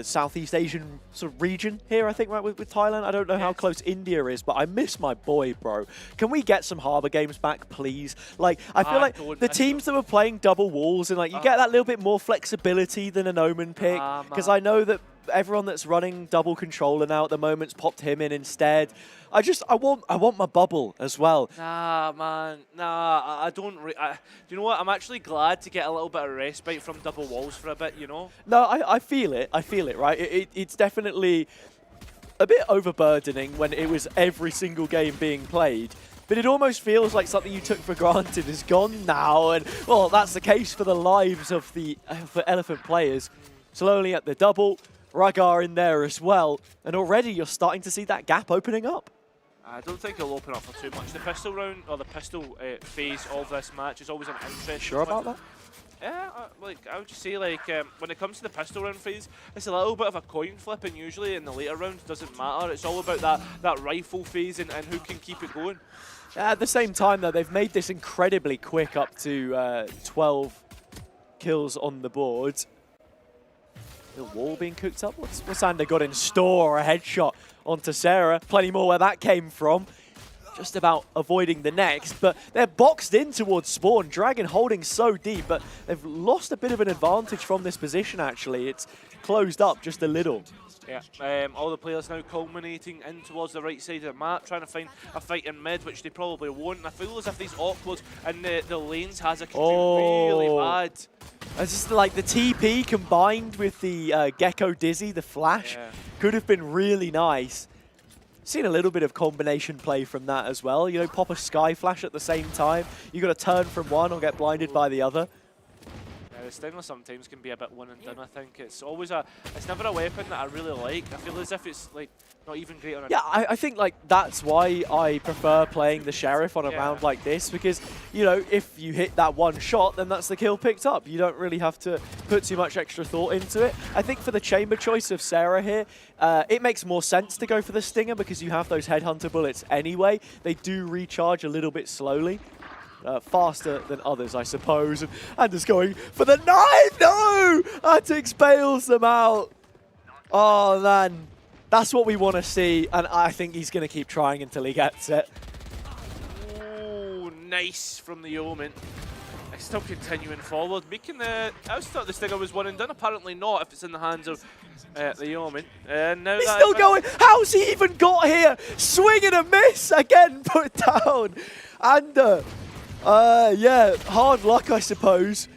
Southeast Asian sort of region here, I think, right, with Thailand. I don't know how close India is, but I miss my boy, bro. Can we get some Harbour games back, please? Like, I feel like the teams that were playing double walls, and like you get that little bit more flexibility than an Omen pick, because I know that everyone that's running double controller now at the moment's popped him in instead. I want my bubble as well. Nah, man. Nah, I don't. Do you know what? I'm actually glad to get a little bit of respite from double walls for a bit, you know? No, I feel it. I feel it, right? It's definitely a bit overburdening when it was every single game being played. But it almost feels like something you took for granted is gone now. And, well, that's the case for the lives of the Elephant players. Slowly at the double. Ragar in there as well, and already you're starting to see that gap opening up. I don't think it'll open up for too much. The pistol round, or the pistol phase of this match is always an interesting Sure about that? Yeah, like I would just say, like when it comes to the pistol round phase, it's a little bit of a coin flip, and usually in the later rounds doesn't matter. It's all about that rifle phase and who can keep it going. At the same time, though, they've made this incredibly quick, up to 12 kills on the board. The wall being cooked up. What's Ander got in store? A headshot onto Sarah. Plenty more where that came from. just about avoiding the next, but they're boxed in towards spawn. Dragon holding so deep, but they've lost a bit of an advantage from this position, actually. It's closed up just a little. Yeah, all the players now culminating in towards the right side of the map, trying to find a fight in mid, which they probably won't. And I feel as if these awkward and the lanes has a really bad. It's just like the TP combined with the Gecko Dizzy, the flash, could have been really nice. Seen a little bit of combination play from that as well. You know, pop a Sky Flash at the same time. You got to turn from one or get blinded by the other. The Stinger sometimes can be a bit one and done. I think it's never a weapon that I really like. I feel as if it's like not even great on a... Yeah, I think like that's why I prefer playing the Sheriff on a round like this, because, you know, if you hit that one shot, then that's the kill picked up. You don't really have to put too much extra thought into it. I think for the chamber choice of Sarah here, it makes more sense to go for the Stinger because you have those Headhunter bullets anyway. They do recharge a little bit slowly. Faster than others, I suppose. And just going for the knife! No! Atix bails them out. Oh, man. That's what we want to see, and I think he's going to keep trying until he gets it. Oh, nice from the Omen. It's still continuing forward, making the... I was thought the Stinger was one and done. Apparently not if it's in the hands of the Omen. Now he's still going. How's he even got here? Swing and a miss. Again, put down. And... yeah, hard luck, I suppose.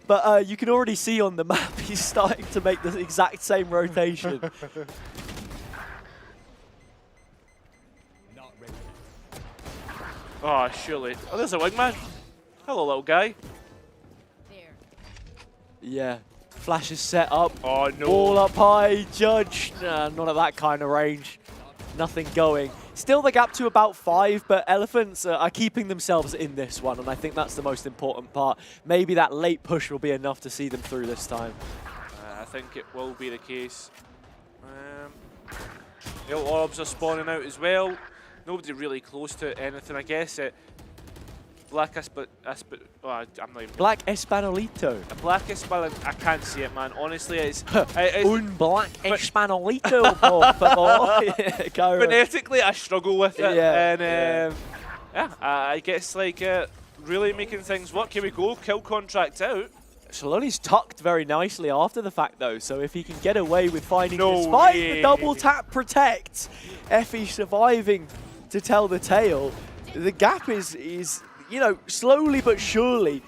But you can already see on the map he's starting to make the exact same rotation. Oh, surely. Oh, there's a wingman. Hello, little guy. Yeah. Flash is set up. Oh, no. Ball up high. Judge. Nah, not at that kind of range. Nothing going. Still the gap to about 5, but Elephants are keeping themselves in this one, and I think that's the most important part. Maybe that late push will be enough to see them through this time. I think it will be the case. Orbs are spawning out as well. Nobody really close to anything, I guess. Black oh, I'm not even... Black Espanolito. Black Espanolito. I can't see it, man. Honestly, it's... Un Black Espanolito, por favor. Phonetically, I struggle with it. Yeah. And I guess like really making things work. Here we go. Kill contract out. Saloni's tucked very nicely after the fact, though, so if he can get away with finding this fight, the double tap protects. Effie surviving to tell the tale. The gap is you know, slowly but surely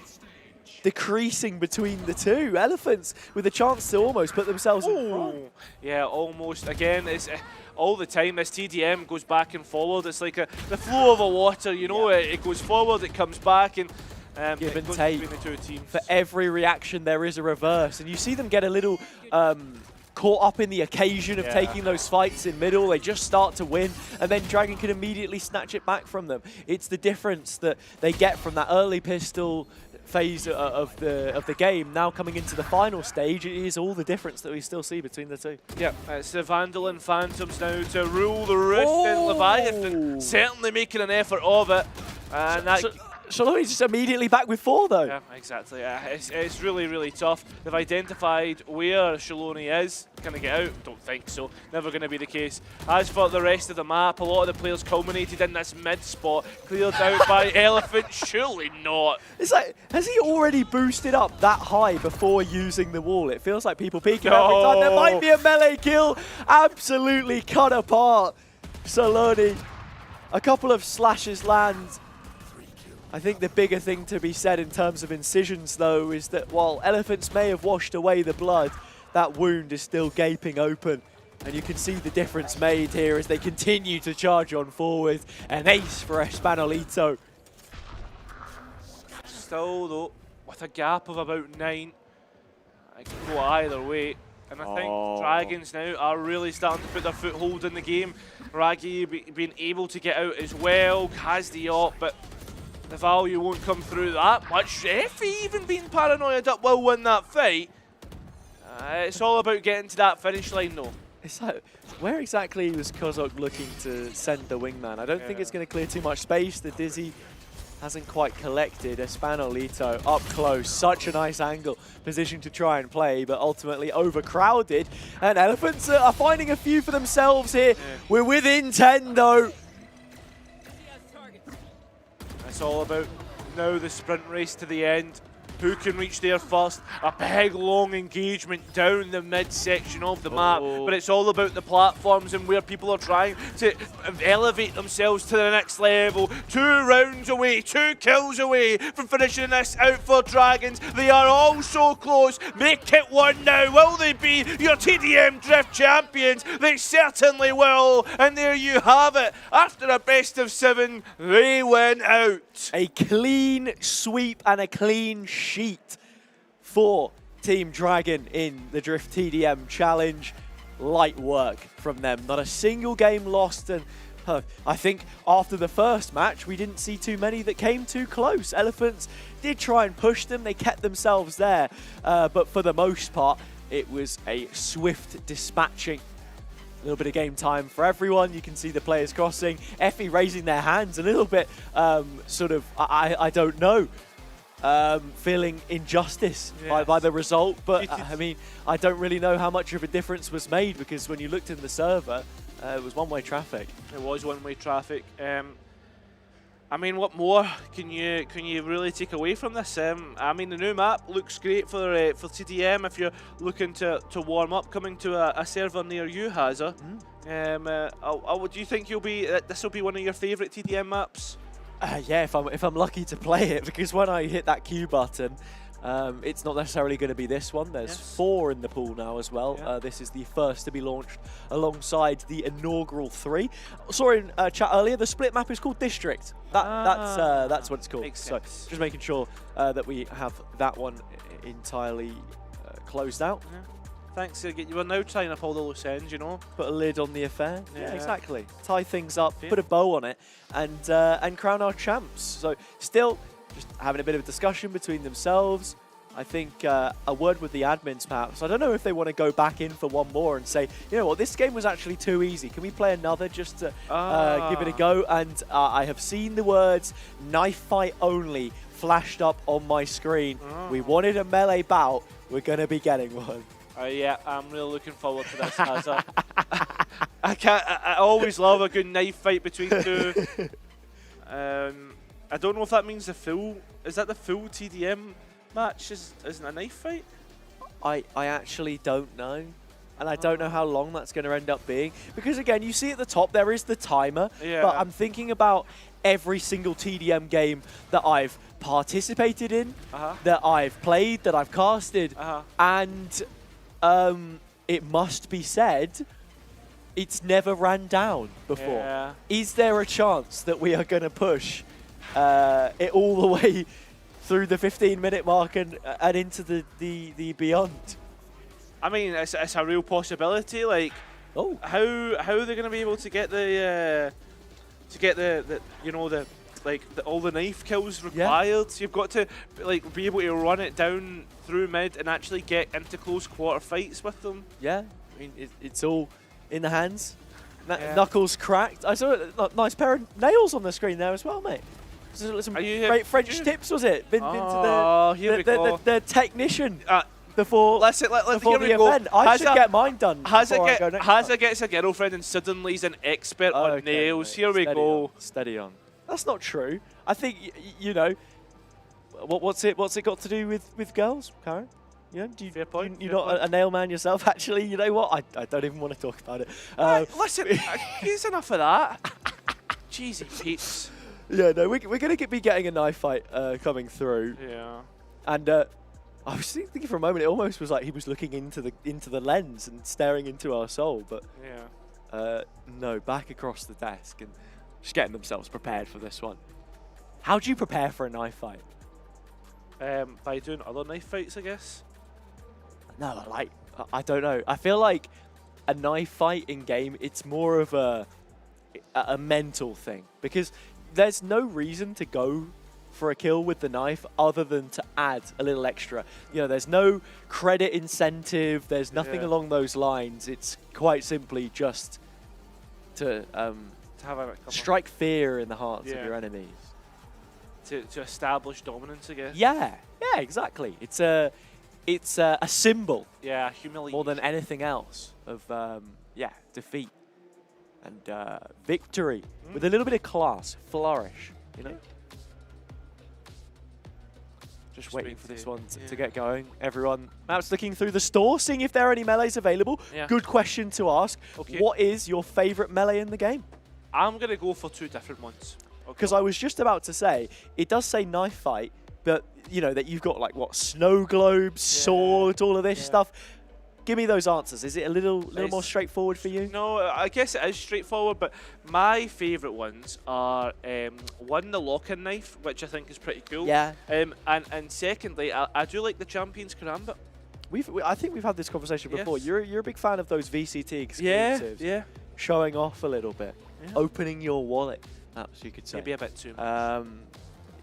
decreasing between the two. Elephants with a chance to almost put themselves in front. Yeah, almost. Again, it's all the time. This TDM goes back and forward. It's like the flow of a water, you know, it goes forward, it comes back, and give and take. Between the two teams. For every reaction, there is a reverse. And you see them get a little caught up in the occasion of taking those fights in middle. They just start to win, and then Dragon can immediately snatch it back from them. It's the difference that they get from that early pistol phase of the game. Now coming into the final stage, it is all the difference that we still see between the two. Yeah, it's the Vandal and Phantoms now to rule the roost, and Leviathan certainly making an effort of it. And that... Shaloni's just immediately back with 4, though. Yeah, exactly. It's really, really tough. They've identified where Shaloni is. Can they get out? Don't think so. Never going to be the case. As for the rest of the map, a lot of the players culminated in this mid spot, cleared out by Elephant. Surely not. It's like, has he already boosted up that high before using the wall? It feels like people peeking every time. There might be a melee kill. Absolutely cut apart. Saloni. A couple of slashes land. I think the bigger thing to be said in terms of incisions, though, is that while Elephants may have washed away the blood, that wound is still gaping open. And you can see the difference made here as they continue to charge on forward. An ace for Espanolito. Still, though, with a gap of about 9, I can go either way. And I think Dragons now are really starting to put their foothold in the game. Raggy being able to get out as well, has the op, but the value won't come through that much. Effie even being paranoid up will win that fight. It's all about getting to that finish line, though. It's like, where exactly was Kozok looking to send the wingman? I don't think it's going to clear too much space. The Dizzy hasn't quite collected. Espanolito up close. Such a nice angle. Position to try and play, but ultimately overcrowded. And Elephants are finding a few for themselves here. We're within 10, though. it's all about now the sprint race to the end. Who can reach there first? A big long engagement down the midsection of the map, but it's all about the platforms and where people are trying to elevate themselves to the next level. 2 rounds away, 2 kills away from finishing this out for Dragons. They are all so close. Make it 1 now. Will they be your TDM Drift champions? They certainly will. And there you have it. After a best of 7, they went out. A clean sweep and a clean sheet for Team Dragon in the Drift TDM Challenge. Light work from them. Not a single game lost, and I think after the first match we didn't see too many that came too close. Elephants did try and push them, they kept themselves there, but for the most part it was a swift dispatching. A little bit of game time for everyone. You can see the players crossing. Effie raising their hands a little bit, sort of, I don't know, feeling injustice by the result. But I mean, I don't really know how much of a difference was made, because when you looked in the server, it was one-way traffic. It was one-way traffic. I mean, what more can you really take away from this? I mean, the new map looks great for TDM if you're looking to warm up, coming to a server near you, Hazza. Do you think this will be one of your favourite TDM maps? Yeah, if I'm lucky to play it, because when I hit that Q button, it's not necessarily going to be this one. There's 4 in the pool now as well. This is the first to be launched alongside the inaugural 3. Saw in chat earlier, the split map is called District. That's what it's called. So just making sure that we have that one entirely closed out. Thanks. You are now tying up all the loose ends, you know. Put a lid on the affair. Yeah, exactly. Tie things up, put a bow on it, and crown our champs. So still just having a bit of a discussion between themselves. I think a word with the admins perhaps. I don't know if they want to go back in for one more and say, you know what, this game was actually too easy. Can we play another just to give it a go? And I have seen the words knife fight only flashed up on my screen. We wanted a melee bout. We're going to be getting one. Yeah, I'm really looking forward to this, Hazza. I always love a good knife fight between 2. I don't know if that means is that the full TDM match isn't a knife fight? I actually don't know. And I don't know how long that's going to end up being. Because again, you see at the top, there is the timer. But I'm thinking about every single TDM game that I've participated in, that I've played, that I've casted. And it must be said, it's never ran down before. Is there a chance that we are going to push it all the way through the 15-minute mark and into the beyond? I mean, it's a real possibility. Like, how are they going to be able to get all the knife kills required? You've got to be able to run it down through mid and actually get into close quarter fights with them. Yeah, I mean, it's all in the hands. Knuckles cracked. I saw a nice pair of nails on the screen there as well, mate. Some great French tips, was it? Been to the technician before let's before the event. I should get mine done. Hazza gets a girlfriend and suddenly he's an expert on nails. Here we go. Steady on. That's not true. I think you know. What's it got to do with girls, Karen? You know, fair point. You're not a nail man yourself, actually. You know what? I don't even want to talk about it. Listen, here's enough of that. Jeezy Pete's. Yeah, no, we're going to be getting a knife fight coming through. Yeah. And I was thinking for a moment, it almost was like he was looking into the lens and staring into our soul. But no, back across the desk and just getting themselves prepared for this one. How do you prepare for a knife fight? By doing other knife fights, I guess. No, I don't know. I feel like a knife fight in game, it's more of a mental thing, because there's no reason to go for a kill with the knife other than to add a little extra. You know, there's no credit incentive. There's nothing along those lines. It's quite simply just to have a strike fear in the hearts of your enemies. To establish dominance, I guess. Yeah, exactly. It's a symbol. Yeah, humiliation. More than anything else of defeat and victory with a little bit of class, flourish. You know. Just waiting for this one to get going. Everyone, Matt's looking through the store, seeing if there are any melees available. Yeah. Good question to ask. Okay. What is your favorite melee in the game? I'm going to go for 2 different ones. Because I was just about to say, it does say knife fight, but you know that you've got like what, snow globes, swords, all of this stuff. Give me those answers. Is it a little more straightforward for you? No, I guess it is straightforward, but my favourite ones are one, the lock-in knife, which I think is pretty cool. Yeah. And secondly, I do like the Champion's Karambit. I think we've had this conversation before. Yes. You're a big fan of those VCT exclusives. Yeah. Showing off a little bit, opening your wallet, perhaps you could say. Maybe a bit too much.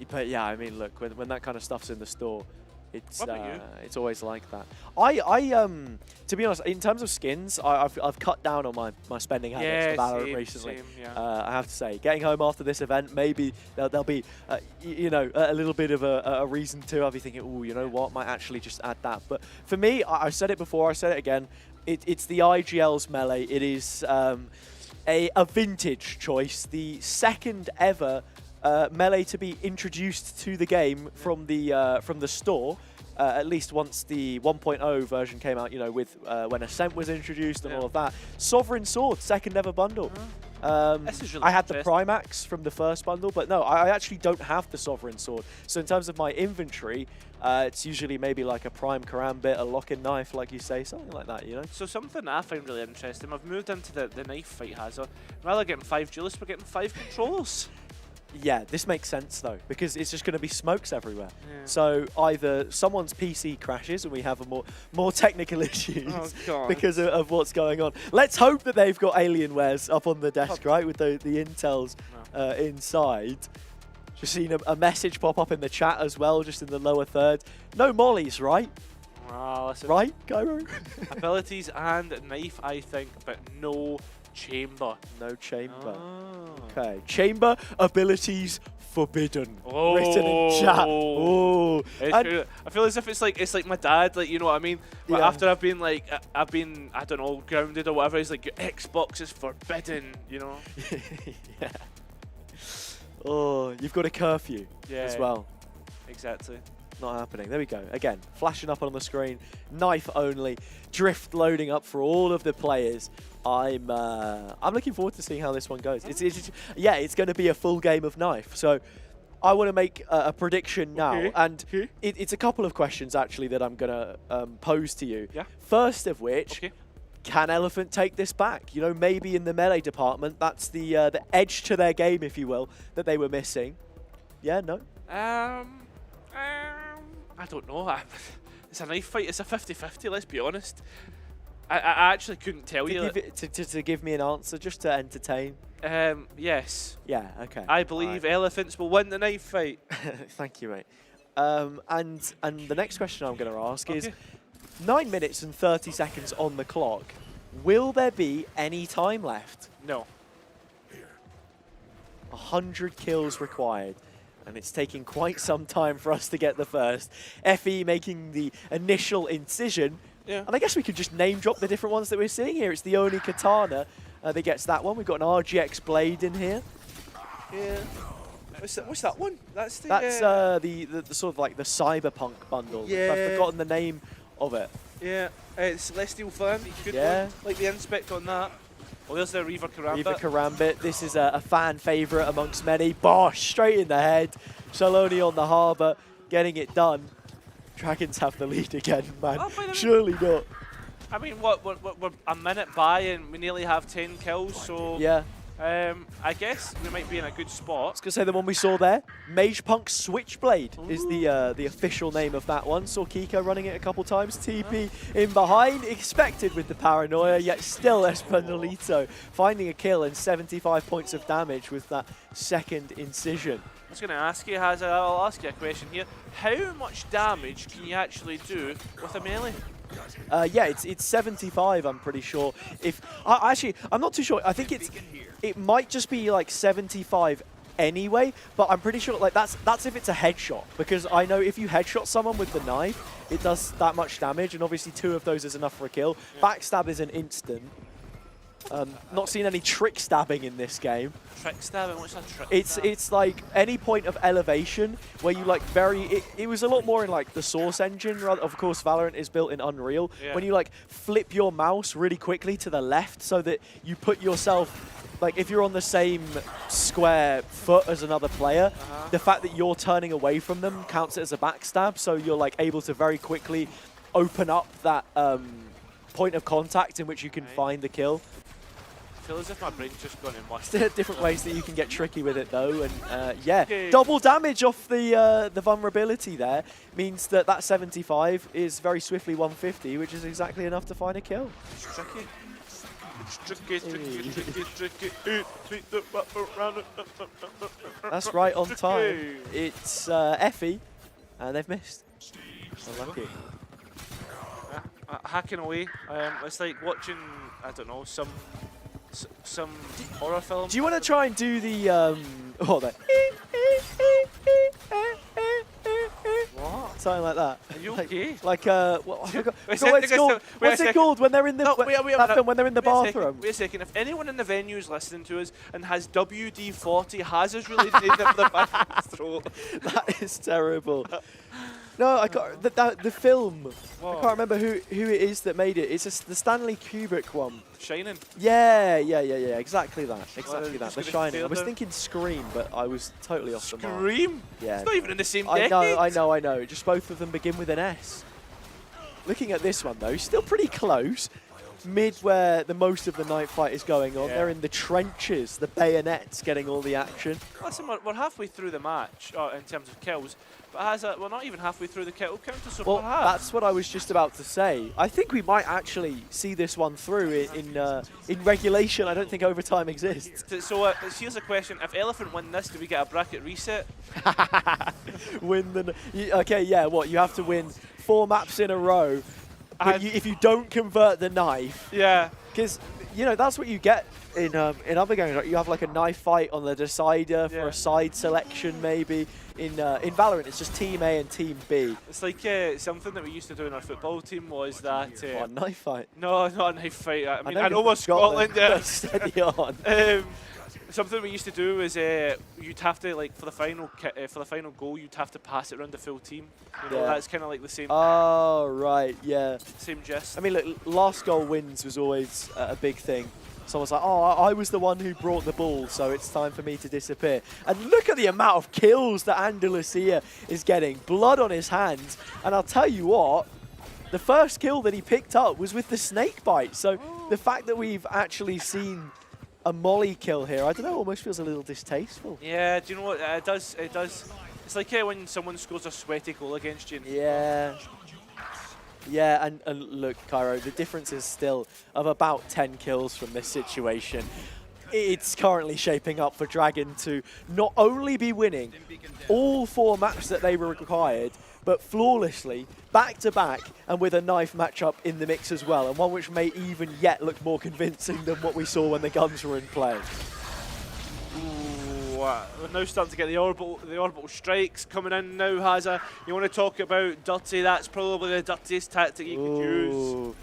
But yeah, I mean, look, when that kind of stuff's in the store, it's What about you? it's always like that. I to be honest, in terms of skins, I've cut down on my spending habits for Valorant recently. Same, yeah. I have to say, getting home after this event, maybe there'll be you know, a little bit of a reason to. I'll be thinking, oh, you know what, might actually just add that. But for me, I said it before, I said it again. It's the IGL's melee. It is a vintage choice, the second ever melee to be introduced to the game from the store. At least once the 1.0 version came out, you know, with when Ascent was introduced and all of that. Sovereign Sword, second ever bundle. This is really I had the interesting. Primax from the first bundle, but no, I actually don't have the Sovereign Sword. So in terms of my inventory, it's usually maybe like a Prime Karambit, a lock-in knife, like you say, something like that, you know? So something I find really interesting, I've moved into the knife fight hazard. Rather than getting 5 duelists, we're getting 5 controllers. Yeah, this makes sense though, because it's just going to be smokes everywhere. Yeah. So either someone's PC crashes and we have a more technical issues Oh, God. because of what's going on. Let's hope that they've got Alienwares up on the desk, right, with the intels inside. Just seen a message pop up in the chat as well, just in the lower third. No mollies, right? Wow, listen. Right, Gyro? Abilities and knife, I think, but no chamber. No chamber. Oh. Okay, chamber abilities forbidden. Oh. Written in chat. Oh. And- I feel as if it's like my dad, like, you know what I mean? Like, Yeah. after I've been I don't know, grounded or whatever, he's like, your Xbox is forbidden, you know? Yeah. Oh, you've got a curfew as Yeah. well. Exactly. Not happening. There we go. Again, flashing up on the screen. Knife only. Drift loading up for all of the players. I'm looking forward to seeing how this one goes. It's going to be a full game of knife. So I want to make a prediction now, and it's a couple of questions actually that I'm going to pose to you. Yeah. First of which. Okay. Can Elephant take this back? You know, maybe in the melee department, that's the edge to their game, if you will, that they were missing. Yeah, no? I don't know. It's a knife fight. It's a 50-50, let's be honest. I actually couldn't tell you. To give me an answer, just to entertain. Yes. Yeah, okay. I believe elephants will win the knife fight. Thank you, mate. And the next question I'm going to ask is, 9 minutes and 30 seconds on the clock. Will there be any time left? No. 100 kills required. And it's taking quite some time for us to get the first. FE making the initial incision. Yeah. And I guess we could just name drop the different ones that we're seeing here. It's the only katana that gets that one. We've got an RGX blade in here. Yeah. What's that one? That's the sort of like the cyberpunk bundle. Yeah. I've forgotten the name of it. Yeah. It's Celestial Fan. Good Yeah. one. Like the inspect on that. Well, there's the Reaver Karambit. Reaver Karambit. This is a fan favourite amongst many. Bosh, straight in the head. Shaloni on the harbour, getting it done. Dragons have the lead again, man. Surely not. I mean, we're a minute by and we nearly have 10 kills, so Yeah. I guess we might be in a good I spot. was going to say the one we saw there. Mage Punk Switchblade is the official name of that one. Saw Kika running it a couple times. TP in behind. Expected with the paranoia, yet still Espinolito finding a kill and 75 points of damage with that second incision. I was going to ask you, I'll ask you a question here. How much damage can you actually do with a melee? Yeah, it's 75, I'm pretty sure. Actually, I'm not too sure. I think it might just be like 75 anyway, but I'm pretty sure like that's if it's a headshot, because I know if you headshot someone with the knife, it does that much damage, and obviously 2 of those is enough for a kill. Yeah. Backstab is an instant. Not seen any trick stabbing in this game. Trick stabbing? What's that trick It's like any point of elevation where you like it was a lot more in like the Source engine. Of course, Valorant is built in Unreal. Yeah. When you like flip your mouse really quickly to the left so that you put yourself, like if you're on the same square foot as another player, the fact that you're turning away from them counts it as a backstab. So you're like able to very quickly open up that point of contact in which you can find the kill. I feel as if my brain's just gone in one. There are different ways that you can get tricky with it though, and yeah, double damage off the vulnerability there means that that 75 is very swiftly 150, which is exactly enough to find a kill. It's tricky. It's tricky. That's right on time. It's Effie, and they've missed. Unlucky. Hacking away. It's like watching, I don't know, some horror film. Do you want to try and do the oh, that What? something like that? Are you like, okay? Like what, I forgot what it's called. What's it called when they're in the when they're in the bathroom? Wait a second. If anyone in the venue is listening to us and has WD-40 hazards related to the back of his throat, That is terrible. No, I got the film. Whoa. I can't remember who it is that made it. It's the Stanley Kubrick one. Shining. Yeah. Exactly that. Exactly you're that. just The gonna Shining. I fail was them? thinking Scream, but I was totally off the mark. Scream? Yeah. It's not even in the same I decade. know. Just both of them begin with an S. Looking at this one though, still pretty close. Mid where the most of the night fight is going on. Yeah. They're in the trenches, the bayonets getting all the action. Listen, we're halfway through the match in terms of kills, but we're not even halfway through the kill counter, so Well, perhaps. that's what I was just about to say. I think we might actually see this one through in regulation. I don't think overtime exists. So here's a question: if Elephant win this, do we get a bracket reset? Okay, yeah. What you have to win 4 maps in a row. But if you don't convert the knife, Yeah. because you know that's what you get in other games. Right? You have like a knife fight on the decider for a side selection, maybe. In Valorant, it's just Team A and Team B. It's like something that we used to do in our football team was that. What, a knife fight? No, not a knife fight. I mean, I know you're we're from Scotland. Scotland. Steady on. Something we used to do is you'd have to, like, for the final goal, you'd have to pass it around the full team. You know, that's kind of like the same. Oh right, yeah. Same gist. I mean, look, last goal wins was always a big thing. Someone's like, oh, I was the one who brought the ball, so it's time for me to disappear. And look at the amount of kills that Andalusia is getting. Blood on his hands. And I'll tell you what, the first kill that he picked up was with the snake bite. So the fact that we've actually seen a molly kill here, I don't know, almost feels a little distasteful. Yeah, do you know what? It does. It's like when someone scores a sweaty goal against you. Yeah. Yeah, and look, Cairo, the difference is still of about 10 kills from this situation. It's currently shaping up for Dragon to not only be winning all 4 maps that they required, but flawlessly, back-to-back, and with a knife matchup in the mix as well, and one which may even yet look more convincing than what we saw when the guns were in play. We're now starting to get the orbital strikes coming in now, Hazza. You want to talk about dirty? That's probably the dirtiest tactic you could use.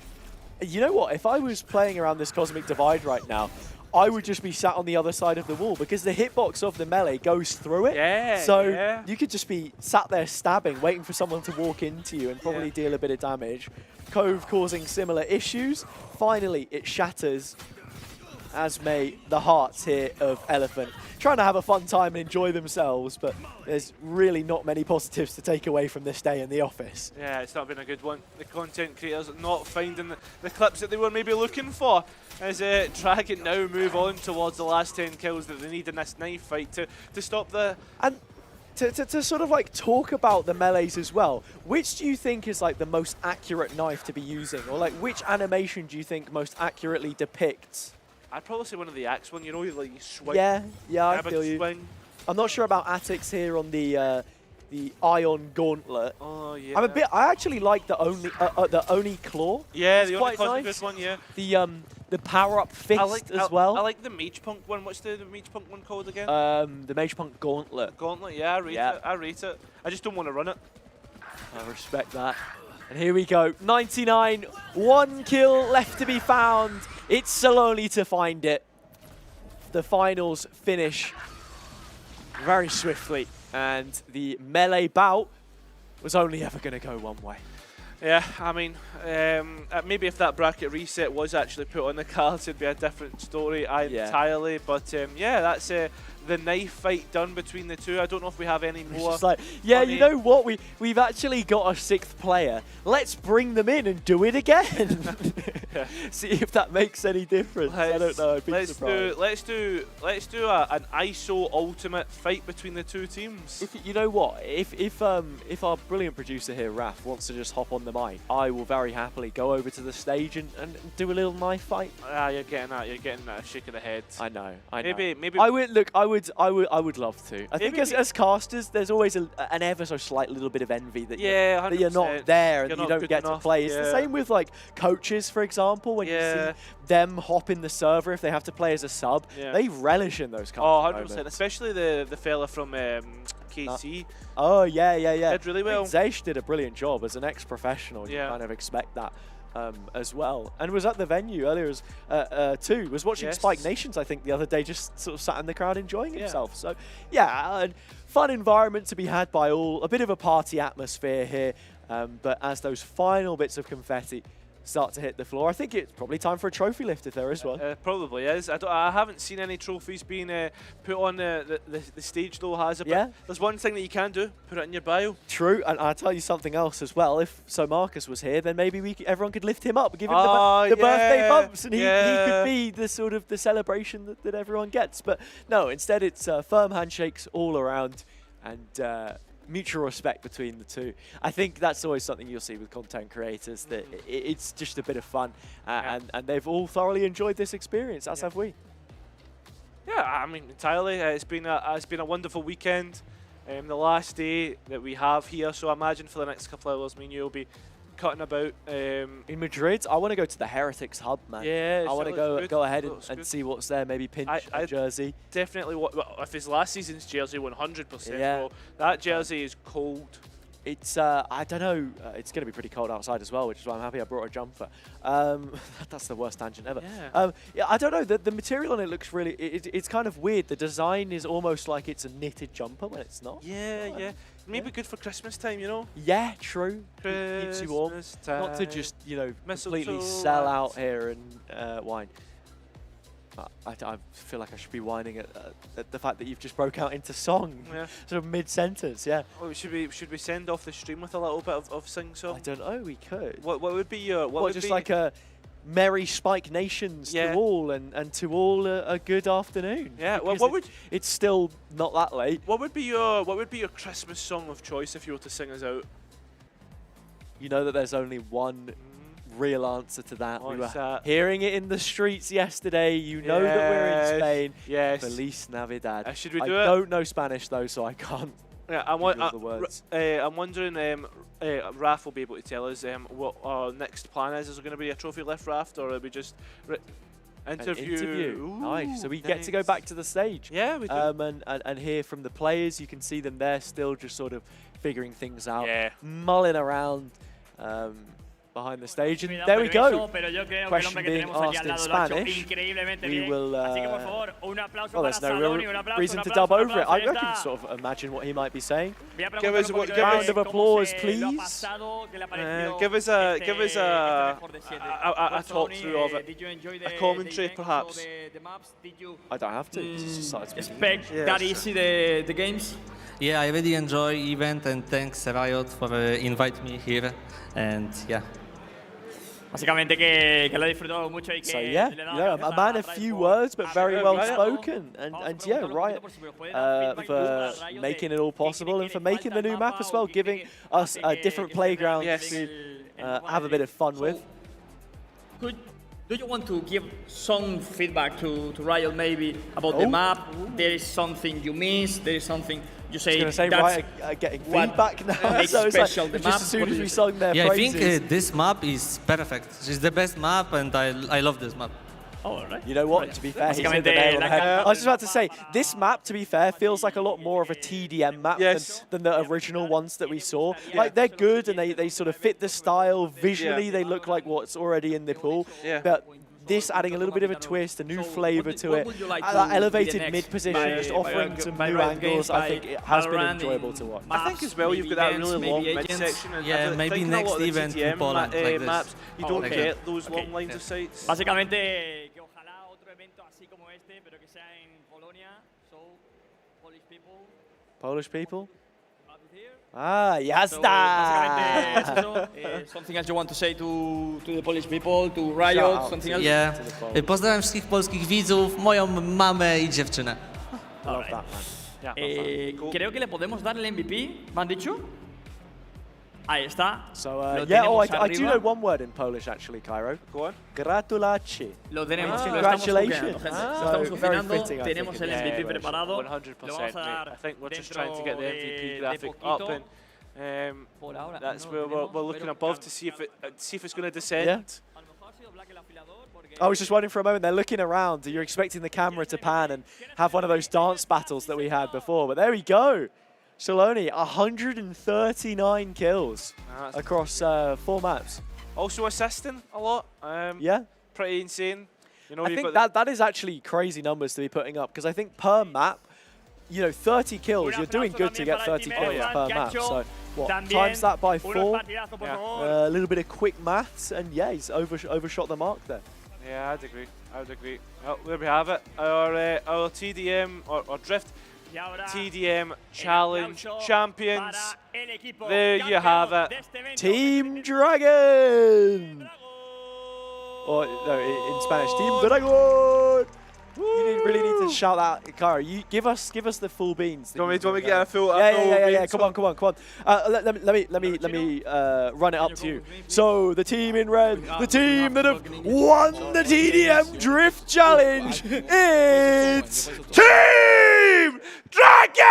You know what? If I was playing around this Cosmic Divide right now, I would just be sat on the other side of the wall because the hitbox of the melee goes through it. Yeah, so you could just be sat there stabbing, waiting for someone to walk into you and probably deal a bit of damage. Cove causing similar issues. Finally, it shatters, as may the hearts here of Elephant. Trying to have a fun time and enjoy themselves, but there's really not many positives to take away from this day in the office. Yeah, it's not been a good one. The content creators not finding the clips that they were maybe looking for. As Dragon now move on towards the last 10 kills that they need in this knife fight to stop the... And to sort of like talk about the melees as well, which do you think is like the most accurate knife to be using? Or like which animation do you think most accurately depicts? I'd probably say one of the axe one, you know, like you swing. Yeah, I feel you. Swing. I'm not sure about Atix here on the Ion Gauntlet. Oh yeah. I actually like the Oni Claw. Yeah, it's the quite Oni Claw's nice. a good one, yeah. The power up fist as well. I like the Mage Punk one. What's the Mage Punk one called again? The Mage Punk Gauntlet. Gauntlet, yeah, I rate it. I just don't want to run it. I respect that. And here we go, 99, 1 kill left to be found. It's Saloni to find it. The finals finish very swiftly, and the melee bout was only ever going to go one way. Yeah, I mean, maybe if that bracket reset was actually put on the cards, it'd be a different story entirely. But yeah, that's the knife fight done between the two. I don't know if we have any more. It's like, yeah, you know what? We've actually got a 6th player. Let's bring them in and do it again. See if that makes any difference. I don't know. I'd be surprised. Let's do an ISO ultimate fight between the two teams. You know what? If our brilliant producer here, Raf, wants to just hop on the mic, I will very happily go over to the stage and do a little knife fight. You're getting that shake of the head. I know. Maybe. I would love to. I think as casters, there's always an ever so slight little bit of envy that you're not there and you don't get to play. It's the same with like coaches, for example, when you see them hop in the server if they have to play as a sub. They relish in those kind of 100%, moments. Especially the fella from KC. Oh yeah. Did really well. Zeish did a brilliant job as an ex-professional. You kind of expect that. As well, and was at the venue earlier too. Was watching Spike Nations, I think, the other day, just sort of sat in the crowd enjoying himself. So yeah, fun environment to be had by all. A bit of a party atmosphere here, but as those final bits of confetti start to hit the floor, I think it's probably time for a trophy lift if there is one. Probably is. I haven't seen any trophies being put on the stage though, has it? But there's one thing that you can do, put it in your bio. True, and I'll tell you something else as well. If Marcus was here, then maybe everyone could lift him up, give him the birthday bumps, and he could be the sort of the celebration that everyone gets. But no, instead it's firm handshakes all around, and mutual respect between the two. I think that's always something you'll see with content creators, that it's just a bit of fun, and they've all thoroughly enjoyed this experience, as have we. Yeah, I mean, entirely. It's been a wonderful weekend. The last day that we have here, so I imagine for the next couple of hours, me and you will be cutting about. In Madrid, I want to go to the Heretics Hub, man. Yeah, I want to go ahead and see what's there, maybe pinch a jersey. Definitely, if it's last season's jersey, 100%. Well, that jersey is cold. It's, I don't know, it's going to be pretty cold outside as well, which is why I'm happy I brought a jumper. That's the worst tangent ever. Yeah, I don't know, the material on it looks really, it's kind of weird. The design is almost like it's a knitted jumper when it's not. Yeah. Maybe good for Christmas time, you know? Yeah, true. Keeps you warm. Time. Not to just, completely sell out here and whine. I feel like I should be whining at the fact that you've just broke out into song, sort of mid-sentence, Well, should we send off the stream with a little bit of sing-song? I don't know, we could. What would be your... like a merry Spike Nations to all, and to all a good afternoon. Yeah, it's still not that late. What would be your Christmas song of choice if you were to sing us out? You know that there's only one real answer to that. We were hearing it in the streets yesterday. You know that we're in Spain. Yes. Feliz Navidad. Should we do I don't know Spanish though, so I can't. Yeah, I'm wondering. Raf will be able to tell us what our next plan is. Is there going to be a trophy lift, Raf, or are we just interview? Ooh, nice. So we get to go back to the stage. Yeah, we do. And hear from the players. You can see them there, still just sort of figuring things out, mulling around. Behind the stage, and there we go. Question being asked in Spanish. We will. Well, there's no real reason to dub over it. I can sort of imagine what he might be saying. Give us a round of applause, please. Give us a talk through of it. A commentary, perhaps. I don't have to. Expect that easy the games. Yeah, I really enjoy event, and thanks Riot for inviting me here. And yeah. Básicamente que lo he disfrutado mucho y que so yeah, a man of few words but very well spoken, and yeah, Riot for making it all possible and for making the new map as well, giving us a different playground to have a bit of fun with. Do you want to give some feedback to Riot maybe about the map? There is something you missed, there is something you say. I was going to say Riot getting feedback now, so it's like just as soon as we sung their praises. I think this map is perfect. It's the best map, and I love this map. Oh, right. You know what? To be fair, he's hit the nail on the head. I was just about to say, this map, to be fair, feels like a lot more of a TDM map than the original ones that we saw. Like, they're good and they sort of fit the style. Visually, they look like what's already in the pool. But this adding a little bit of a twist, a new flavor to it, that elevated mid position, just offering some new angles, I think it has been enjoyable to watch. I think as well you've got that really long mid section. Yeah, maybe next event in Poland like maps, this. you don't get those long lines of sights. Básicamente, que ojalá otro evento así como este, pero que sea en Polonia. So, Polish people. Polish people? Up here. Ah, So, Jasna! básicamente, something else you want to say to the Polish people, to Riot, something else? Yeah. Pozdrawiam wszystkich polskich widzów, moją mamę i dziewczynę. I love that, man. Creo que le podemos dar el MVP, ¿me han dicho? Ahí está. So, Lo yeah, tenemos I do arriba. know one word in Polish, actually, Cairo. Go on. Gratulaci. Lo tenemos, sí, lo Congratulations. estamos cocinando, gente. Ah, Lo estamos so very cocinando, fitting, I tenemos think, el in MVP this preparado. 100%, Lo vamos a dar I think we're just trying to get the dentro MVP de graphic poquito. up, and Por ahora that's no where lo tenemos, we're looking pero above claro. to see if it's going to descend. Yeah. A lo mejor ha sido Black el afilador, porque I was just wondering for a moment, they're looking around, you're expecting the camera to pan and have one of those dance battles that we had before, but there we go. Saloni, 139 kills across 4 maps. Also assisting a lot. Yeah. Pretty insane. You know, I think that is actually crazy numbers to be putting up, because I think per map, you know, 30 kills, you're doing good to get 30 kills per map. So, what, times that by 4, a little bit of quick maths, and yeah, he's overshot the mark there. Yeah, I'd agree. I would agree. Well, there we have it. Our TDM or Drift TDM Challenge Champions. There you have it. Team Dragon! Or, no, in Spanish, Team Dragon! You really need to shout that, Cara. You give us the full beans. Do you want me to get a full? Yeah. Come on. Let me run it up to you. So the team in red, the team that have won the TDM Drift Challenge, it's Team Dragon!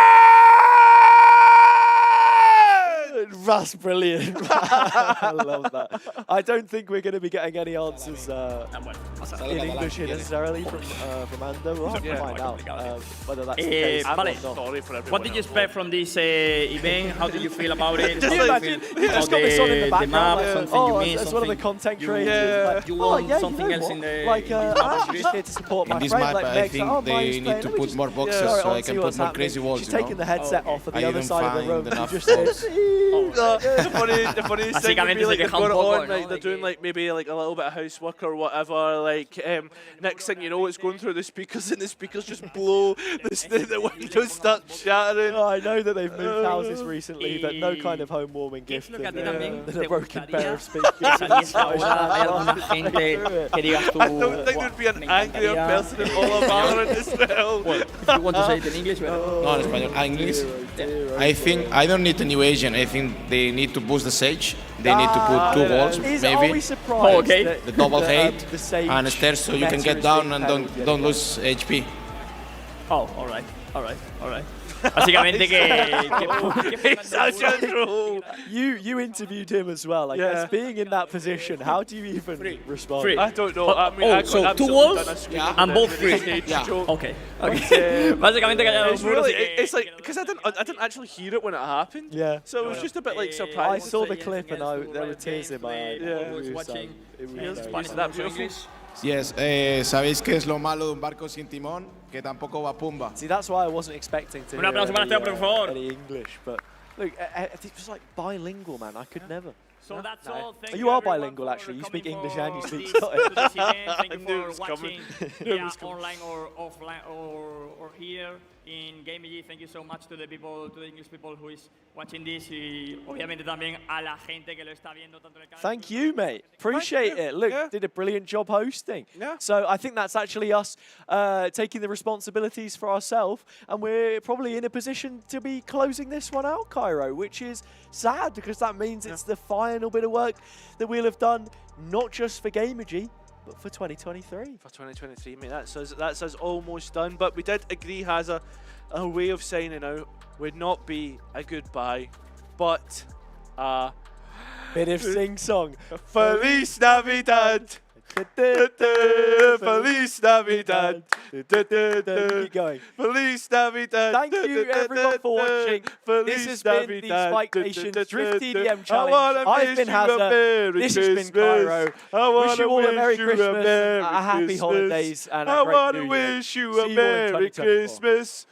That's brilliant. I love that. I don't think we're going to be getting any answers in English here necessarily from Ando. We'll have to find out whether that's the case. Vale. What did you expect from this event? How did you feel about it? Just imagine, you just got this on in the background, map, like, something you missed, as one of the content creators, like, you want something you know else what? in the like, I'm just here to support my In this friend. map, like, I Meg's think like, they need to put more boxes so I can put more crazy walls. She's taking the headset off at the I other didn't side of the find room. enough Just balls. The funniest thing would be like they're going on, like they're doing like maybe like a little bit of housework or whatever. Like next thing you know, it's going through the speakers and the speakers just blow. The windows start shattering. Oh, I know that they've moved houses recently, but no kind of home warming gift than a broken pair of speakers. ¿Hay alguna gente que digas tú? I don't think there'd be an angrier person in all of VALORANT as well. If you want to say it in English, No, en español. English. I think I don't need a new agent. I think they need to boost the Sage. They need to put 2 walls, Are we maybe. surprised that The double hate the Sage and stairs so you can meta get is down being and played yet don't again? lose HP. Oh, all right. Básicamente que Such a troll. You interviewed him as well. Like, as being in that position, how do you even respond? Free. I don't know. I mean, I so got 2 walls absolutely and both free. Yeah. Okay. Básicamente que haya It's really, it's like because I didn't actually hear it when it happened. Yeah. So it was just a bit like I surprised. saw the clip and there were tears in my eyes. Yeah. It was very Is that beautiful? Yes, ¿sabéis qué es lo malo de un barco sin timón? Que tampoco va pumba. See, that's why I wasn't expecting to Un hear aplauso para Esteban, por favor. any English. But look, it was like bilingual, man. I could never. So that's all. Thank You are everyone bilingual, for actually. You speak coming English for and you speak this- Scottish. to this event. Thank you I knew it for was watching coming. online or offline or here in GameEG. Thank you so much to the people, to the English people who is watching this, y obviamente también a la gente que lo está viendo tanto en el canal. Thank you, mate. Appreciate it. Look, did a brilliant job hosting. Yeah. So I think that's actually us taking the responsibilities for ourselves, and we're probably in a position to be closing this one out, Cairo, which is sad because that means it's the final bit of work that we'll have done, not just for GameEG, but for 2023. For 2023, mate, that's us almost done. But we did agree, has a way of signing out would not be a goodbye, but Bit of sing-song. Feliz Navidad. Feliz Navidad. Keep going. Feliz Navidad. Thank you everyone for watching. This has been the Spike Nation Drift TDM Challenge. I've been Hazza. This has been Cairo. Wish you all a Merry Christmas, a Happy Holidays, and a great New Year. wish you See a you all in Merry 2024. Christmas.